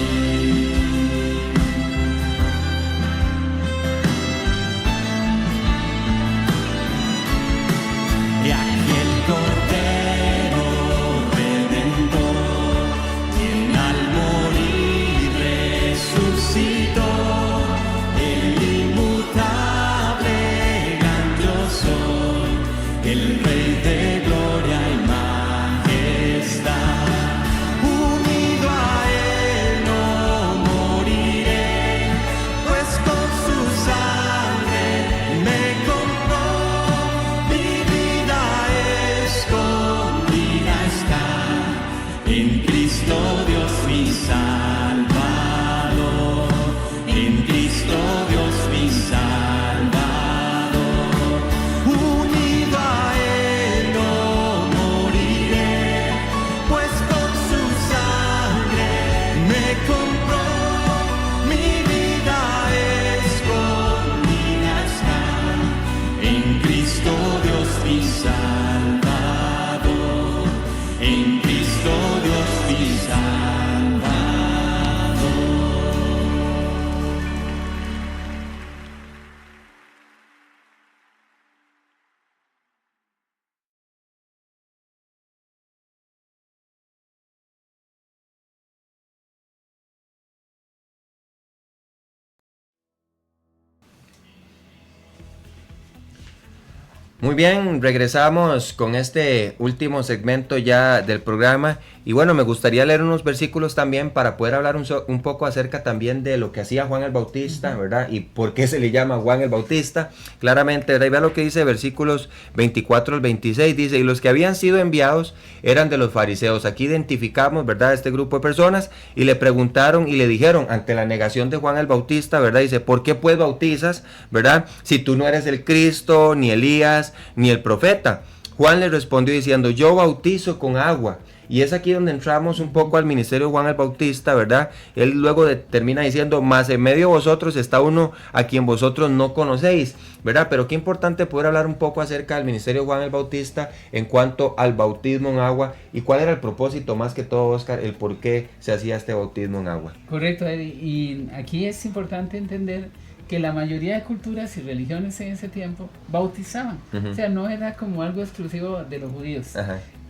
Muy bien, regresamos con este último segmento ya del programa y bueno, me gustaría leer unos versículos también para poder hablar un poco acerca también de lo que hacía Juan el Bautista, ¿verdad? Y por qué se le llama Juan el Bautista, claramente, ¿verdad? Y vea lo que dice versículos 24 al 26, dice, y los que habían sido enviados eran de los fariseos. Aquí identificamos, ¿verdad?, este grupo de personas y le preguntaron y le dijeron ante la negación de Juan el Bautista, ¿verdad? Dice, ¿por qué pues bautizas, ¿verdad? Si tú no eres el Cristo, ni Elías, ni el profeta. Juan le respondió diciendo, yo bautizo con agua. Y es aquí donde entramos un poco al ministerio de Juan el Bautista, ¿verdad? Él luego termina diciendo, más en medio de vosotros está uno a quien vosotros no conocéis, ¿verdad? Pero qué importante poder hablar un poco acerca del ministerio de Juan el Bautista en cuanto al bautismo en agua y cuál era el propósito más que todo, Oscar, el por qué se hacía este bautismo en agua. Correcto, Eddie. Y aquí es importante entender que la mayoría de culturas y religiones en ese tiempo bautizaban. O sea, no era como algo exclusivo de los judíos.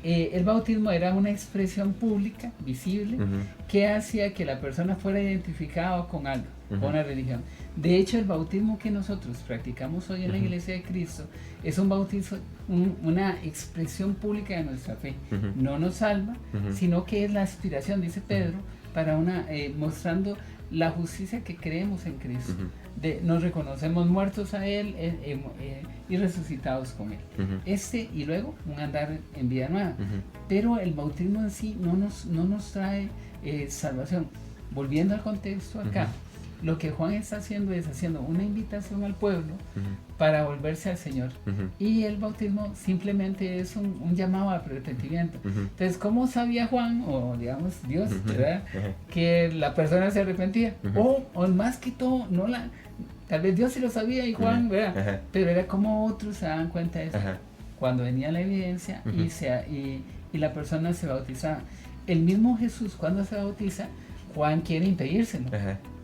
El bautismo era una expresión pública, visible, que hacía que la persona fuera identificada con algo, con una religión. De hecho, el bautismo que nosotros practicamos hoy en la Iglesia de Cristo es un bautizo, una expresión pública de nuestra fe. No nos salva, sino que es la aspiración, dice Pedro, para mostrando la justicia que creemos en Cristo. Nos reconocemos muertos a Él y resucitados con Él. Y luego un andar en vida nueva. Pero el bautismo en sí no nos trae salvación. Volviendo al contexto acá, lo que Juan está haciendo es haciendo una invitación al pueblo para volverse al Señor. Y el bautismo simplemente es un llamado al arrepentimiento. Entonces, ¿cómo sabía Juan, o digamos Dios, ¿verdad?, que la persona se arrepentía? O más que todo, tal vez Dios sí lo sabía y Juan, ¿verdad? Pero era como otros se daban cuenta de eso. Cuando venía la evidencia y la persona se bautizaba. El mismo Jesús, cuando se bautiza, Juan quiere impedírselo.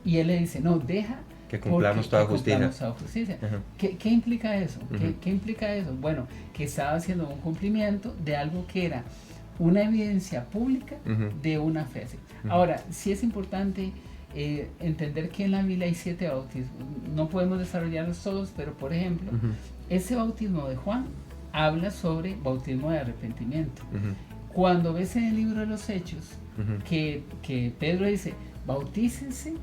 Y él le dice, no, deja que cumplamos toda justicia. ¿Qué implica eso? ¿Qué implica eso? Bueno, que estaba haciendo un cumplimiento de algo que era una evidencia pública de una fe. Ahora, sí es importante entender que en la Biblia hay 7 bautismos. No podemos desarrollarlos todos, pero por ejemplo, ese bautismo de Juan habla sobre bautismo de arrepentimiento. Cuando ves en el libro de los Hechos que Pedro dice, bautícense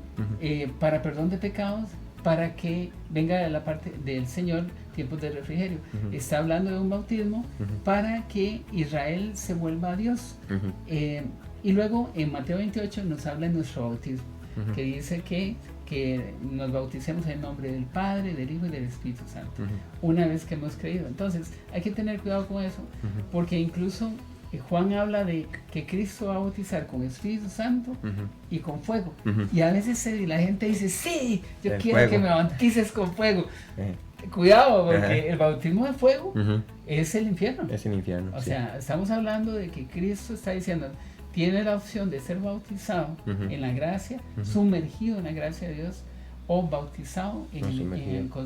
para perdón de pecados, para que venga de la parte del Señor tiempos de refrigerio. Está hablando de un bautismo para que Israel se vuelva a Dios. Y luego en Mateo 28 nos habla de nuestro bautismo, que dice que nos bauticemos en el nombre del Padre, del Hijo y del Espíritu Santo, una vez que hemos creído. Entonces hay que tener cuidado con eso, porque incluso Juan habla de que Cristo va a bautizar con Espíritu Santo y con fuego. Y a veces la gente dice, sí, yo quiero fuego, que me bautices con fuego. Cuidado, porque el bautismo de fuego es el infierno. Es el infierno. O sea, estamos hablando de que Cristo está diciendo, tiene la opción de ser bautizado en la gracia, sumergido en la gracia de Dios, o bautizado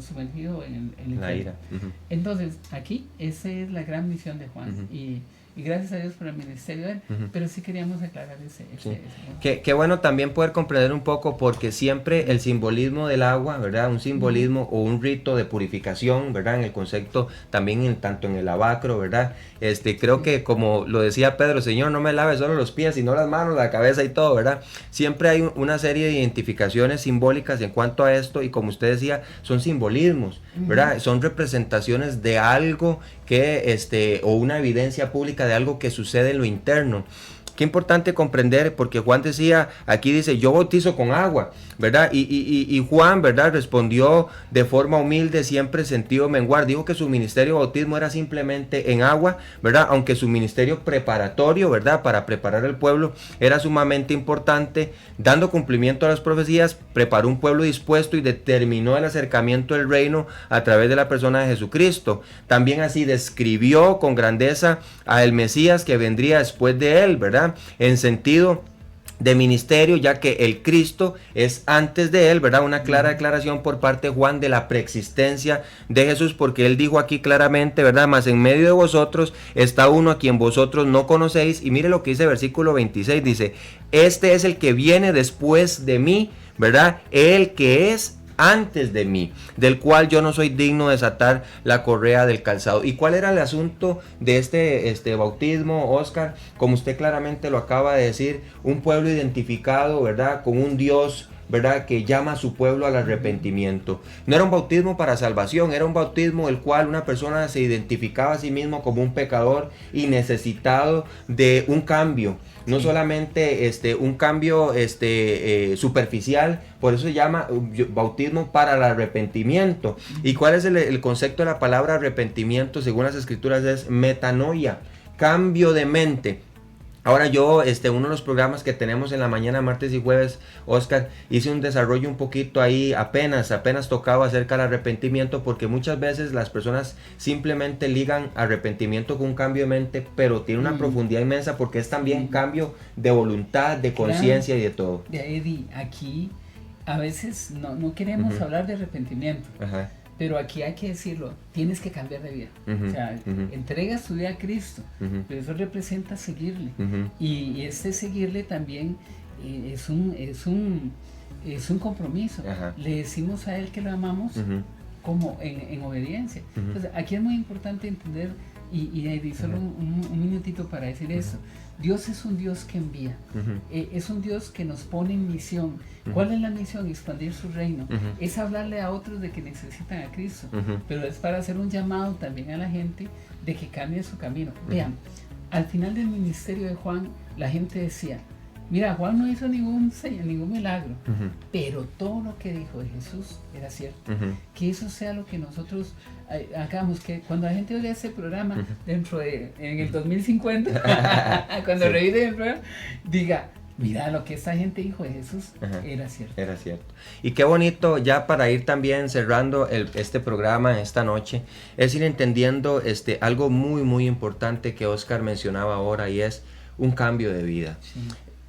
sumergido en el la ira. Entonces, aquí esa es la gran misión de Juan. Y gracias a Dios por el ministerio de él, pero sí queríamos aclarar ese Qué bueno también poder comprender un poco, porque siempre el simbolismo del agua, ¿verdad? Un simbolismo o un rito de purificación, ¿verdad? En el concepto también tanto en el lavacro, ¿verdad? Creo que como lo decía Pedro, Señor, no me laves solo los pies, sino las manos, la cabeza y todo, ¿verdad? Siempre hay una serie de identificaciones simbólicas en cuanto a esto, y como usted decía, son simbolismos, ¿verdad? Son representaciones de algo que, o una evidencia pública de algo que sucede en lo interno. Qué importante comprender, porque Juan decía, aquí dice, yo bautizo con agua, ¿verdad? Y Juan, ¿verdad?, respondió de forma humilde, siempre sentido menguar. Dijo que su ministerio de bautismo era simplemente en agua, ¿verdad? Aunque su ministerio preparatorio, ¿verdad?, para preparar al pueblo era sumamente importante. Dando cumplimiento a las profecías, preparó un pueblo dispuesto y determinó el acercamiento del reino a través de la persona de Jesucristo. También así describió con grandeza al Mesías que vendría después de él, ¿verdad?, en sentido de ministerio, ya que el Cristo es antes de él, ¿verdad? Una clara declaración por parte de Juan de la preexistencia de Jesús, porque él dijo aquí claramente, ¿verdad? Mas en medio de vosotros está uno a quien vosotros no conocéis. Y mire lo que dice el versículo 26, dice, este es el que viene después de mí, ¿verdad? El que es antes de mí, del cual yo no soy digno de desatar la correa del calzado. ¿Y cuál era el asunto de este bautismo, Oscar? Como usted claramente lo acaba de decir, un pueblo identificado, ¿verdad?, con un Dios, ¿verdad?, que llama a su pueblo al arrepentimiento. No era un bautismo para salvación, era un bautismo el cual una persona se identificaba a sí mismo como un pecador y necesitado de un cambio. No solamente un cambio superficial, por eso se llama bautismo para el arrepentimiento. ¿Y cuál es el concepto de la palabra arrepentimiento? Según las escrituras es metanoia, cambio de mente. Ahora yo, uno de los programas que tenemos en la mañana, martes y jueves, Oscar, hice un desarrollo un poquito ahí, apenas tocaba acerca del arrepentimiento, porque muchas veces las personas simplemente ligan arrepentimiento con un cambio de mente, pero tiene una profundidad inmensa porque es también cambio de voluntad, de conciencia y de todo. Eddie, aquí a veces no queremos hablar de arrepentimiento. Ajá. Pero aquí hay que decirlo, tienes que cambiar de vida. O sea, entregas tu vida a Cristo, pero eso representa seguirle. Y seguirle también es un compromiso. Le decimos a Él que lo amamos como en obediencia. Entonces, aquí es muy importante entender, y solo un minutito para decir eso. Dios es un Dios que envía, es un Dios que nos pone en misión. ¿Cuál es la misión? Expandir su reino, es hablarle a otros de que necesitan a Cristo, pero es para hacer un llamado también a la gente de que cambie su camino. Vean, al final del ministerio de Juan, la gente decía, mira, Juan no hizo ningún milagro, pero todo lo que dijo de Jesús era cierto. Que eso sea lo que nosotros hagamos, que cuando la gente oiga ese programa en el 2050, cuando revise el programa, diga, mira, lo que esta gente dijo de Jesús era cierto. Era cierto. Y qué bonito, ya para ir también cerrando este programa esta noche, es ir entendiendo algo muy, muy importante que Oscar mencionaba ahora, y es un cambio de vida. Sí.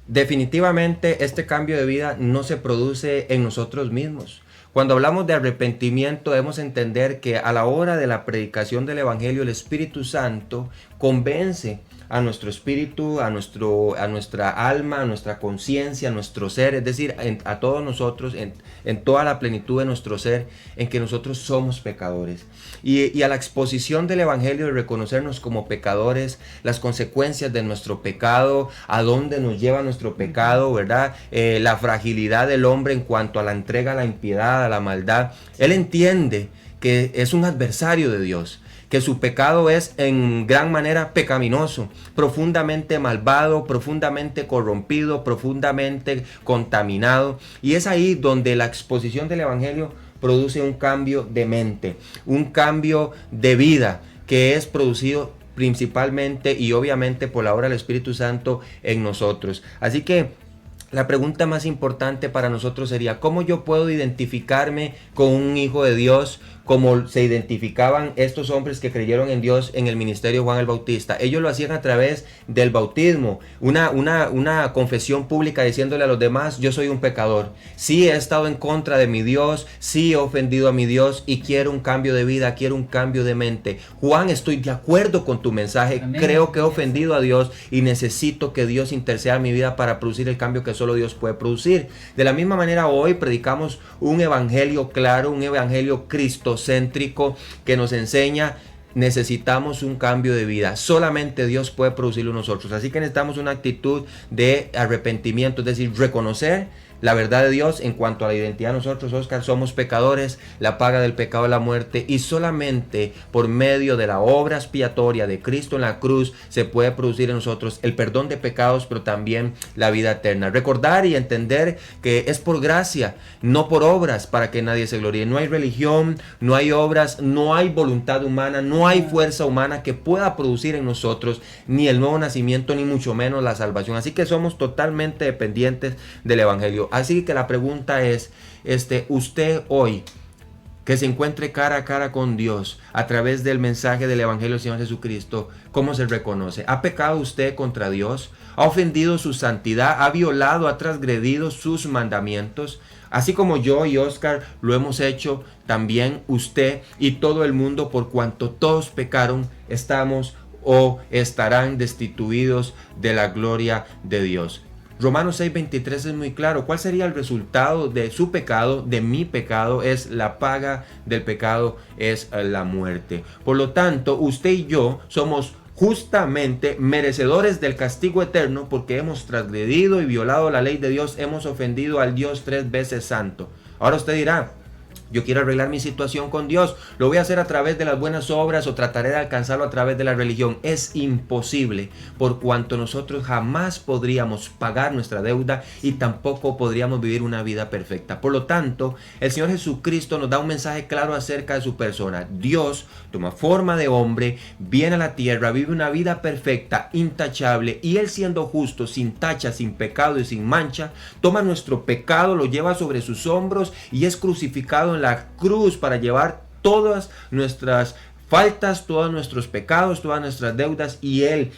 Definitivamente este cambio de vida no se produce en nosotros mismos. Cuando hablamos de arrepentimiento debemos entender que a la hora de la predicación del Evangelio el Espíritu Santo convence a nuestro espíritu, a nuestra alma, a nuestra conciencia, a nuestro ser, es decir, a todos nosotros, en toda la plenitud de nuestro ser, en que nosotros somos pecadores. Y a la exposición del Evangelio, de reconocernos como pecadores, las consecuencias de nuestro pecado, a dónde nos lleva nuestro pecado, ¿verdad? La fragilidad del hombre en cuanto a la entrega a la impiedad, a la maldad. Él entiende que es un adversario de Dios, que su pecado es en gran manera pecaminoso, profundamente malvado, profundamente corrompido, profundamente contaminado. Y es ahí donde la exposición del Evangelio produce un cambio de mente, un cambio de vida que es producido principalmente y obviamente por la obra del Espíritu Santo en nosotros. Así que la pregunta más importante para nosotros sería, ¿cómo yo puedo identificarme con un hijo de Dios como se identificaban estos hombres que creyeron en Dios en el ministerio de Juan el Bautista? Ellos lo hacían a través del bautismo, una confesión pública diciéndole a los demás, yo soy un pecador, sí he estado en contra de mi Dios, sí he ofendido a mi Dios y quiero un cambio de vida, quiero un cambio de mente. Juan, estoy de acuerdo con tu mensaje, amén, creo que he ofendido a Dios y necesito que Dios interceda en mi vida para producir el cambio que solo Dios puede producir. De la misma manera hoy predicamos un evangelio claro, un evangelio cristocéntrico que nos enseña, necesitamos un cambio de vida, solamente Dios puede producirlo en nosotros, así que necesitamos una actitud de arrepentimiento, es decir, reconocer la verdad de Dios en cuanto a la identidad de nosotros, Oscar, somos pecadores, la paga del pecado es la muerte y solamente por medio de la obra expiatoria de Cristo en la cruz se puede producir en nosotros el perdón de pecados, pero también la vida eterna. Recordar y entender que es por gracia, no por obras para que nadie se gloríe. No hay religión, no hay obras, no hay voluntad humana, no hay fuerza humana que pueda producir en nosotros ni el nuevo nacimiento, ni mucho menos la salvación. Así que somos totalmente dependientes del Evangelio. Así que la pregunta es, usted hoy que se encuentre cara a cara con Dios a través del mensaje del Evangelio del Señor Jesucristo, ¿cómo se reconoce? ¿Ha pecado usted contra Dios? ¿Ha ofendido su santidad? ¿Ha violado, ha transgredido sus mandamientos? Así como yo y Oscar lo hemos hecho, también usted y todo el mundo, por cuanto todos pecaron, estamos o estarán destituidos de la gloria de Dios. Romanos 6:23 es muy claro. ¿Cuál sería el resultado de su pecado, de mi pecado? Es la paga del pecado, es la muerte. Por lo tanto, usted y yo somos justamente merecedores del castigo eterno porque hemos transgredido y violado la ley de Dios, hemos ofendido al Dios 3 veces santo. Ahora usted dirá, yo quiero arreglar mi situación con Dios, lo voy a hacer a través de las buenas obras o trataré de alcanzarlo a través de la religión. Es imposible, por cuanto nosotros jamás podríamos pagar nuestra deuda y tampoco podríamos vivir una vida perfecta. Por lo tanto, el Señor Jesucristo nos da un mensaje claro acerca de su persona. Dios toma forma de hombre, viene a la tierra, vive una vida perfecta, intachable, y Él, siendo justo, sin tacha, sin pecado y sin mancha, toma nuestro pecado, lo lleva sobre sus hombros y es crucificado en la cruz para llevar todas nuestras faltas, todos nuestros pecados, todas nuestras deudas, y Él,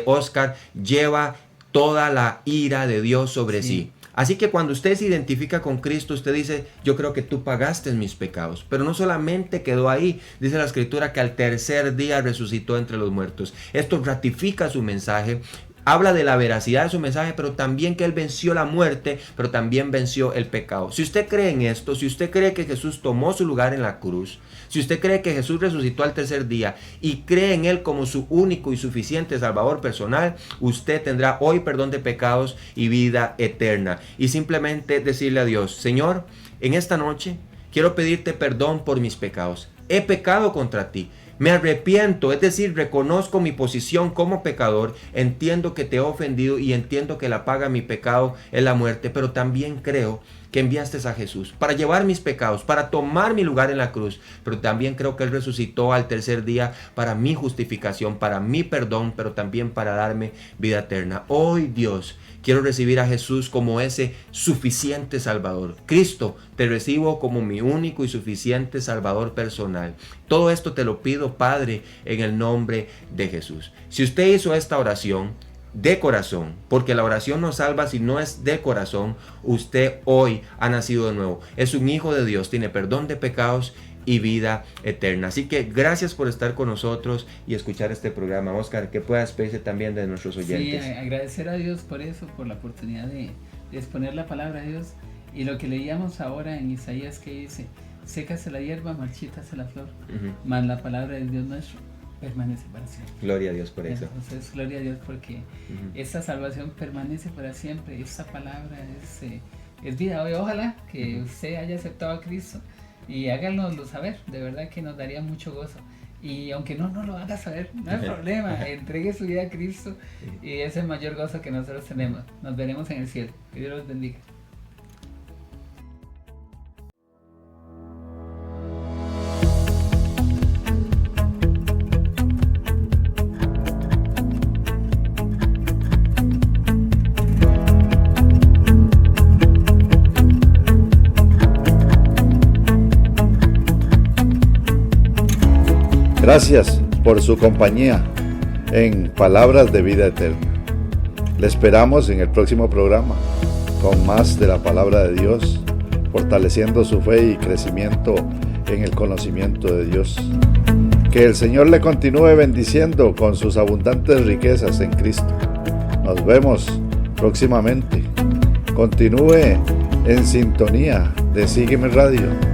Oscar, lleva toda la ira de Dios sobre sí. Así que cuando usted se identifica con Cristo, usted dice, yo creo que tú pagaste mis pecados. Pero no solamente quedó ahí, dice la Escritura que al tercer día resucitó entre los muertos. Esto ratifica su mensaje. Habla de la veracidad de su mensaje, pero también que Él venció la muerte, pero también venció el pecado. Si usted cree en esto, si usted cree que Jesús tomó su lugar en la cruz, si usted cree que Jesús resucitó al tercer día y cree en Él como su único y suficiente Salvador personal, usted tendrá hoy perdón de pecados y vida eterna. Y simplemente decirle a Dios, Señor, en esta noche quiero pedirte perdón por mis pecados. He pecado contra ti. Me arrepiento, es decir, reconozco mi posición como pecador, entiendo que te he ofendido y entiendo que la paga de mi pecado es la muerte, pero también creo que enviaste a Jesús para llevar mis pecados, para tomar mi lugar en la cruz, pero también creo que Él resucitó al tercer día para mi justificación, para mi perdón, pero también para darme vida eterna. Hoy, Dios, quiero recibir a Jesús como ese suficiente Salvador. Cristo, te recibo como mi único y suficiente Salvador personal. Todo esto te lo pido, Padre, en el nombre de Jesús. Si usted hizo esta oración de corazón, porque la oración no salva si no es de corazón, usted hoy ha nacido de nuevo. Es un hijo de Dios, tiene perdón de pecados y vida eterna. Así que gracias por estar con nosotros y escuchar este programa. Oscar, que pueda despedirse también de nuestros oyentes. Sí, agradecer a Dios por eso, por la oportunidad de exponer la palabra de Dios. Y lo que leíamos ahora en Isaías, que dice, sécase la hierba, marchítase la flor, mas la palabra del Dios nuestro permanece para siempre. Gloria a Dios por eso. Entonces, gloria a Dios porque esta salvación permanece para siempre. Esta palabra es vida. Ojalá que usted haya aceptado a Cristo y háganoslo saber. De verdad que nos daría mucho gozo. Y aunque no lo haga saber, no hay problema. Entregue su vida a Cristo y ese es el mayor gozo que nosotros tenemos. Nos veremos en el cielo. Que Dios los bendiga. Gracias por su compañía en Palabras de Vida Eterna. Le esperamos en el próximo programa con más de la palabra de Dios, fortaleciendo su fe y crecimiento en el conocimiento de Dios. Que el Señor le continúe bendiciendo con sus abundantes riquezas en Cristo. Nos vemos próximamente. Continúe en sintonía de Sígueme Radio.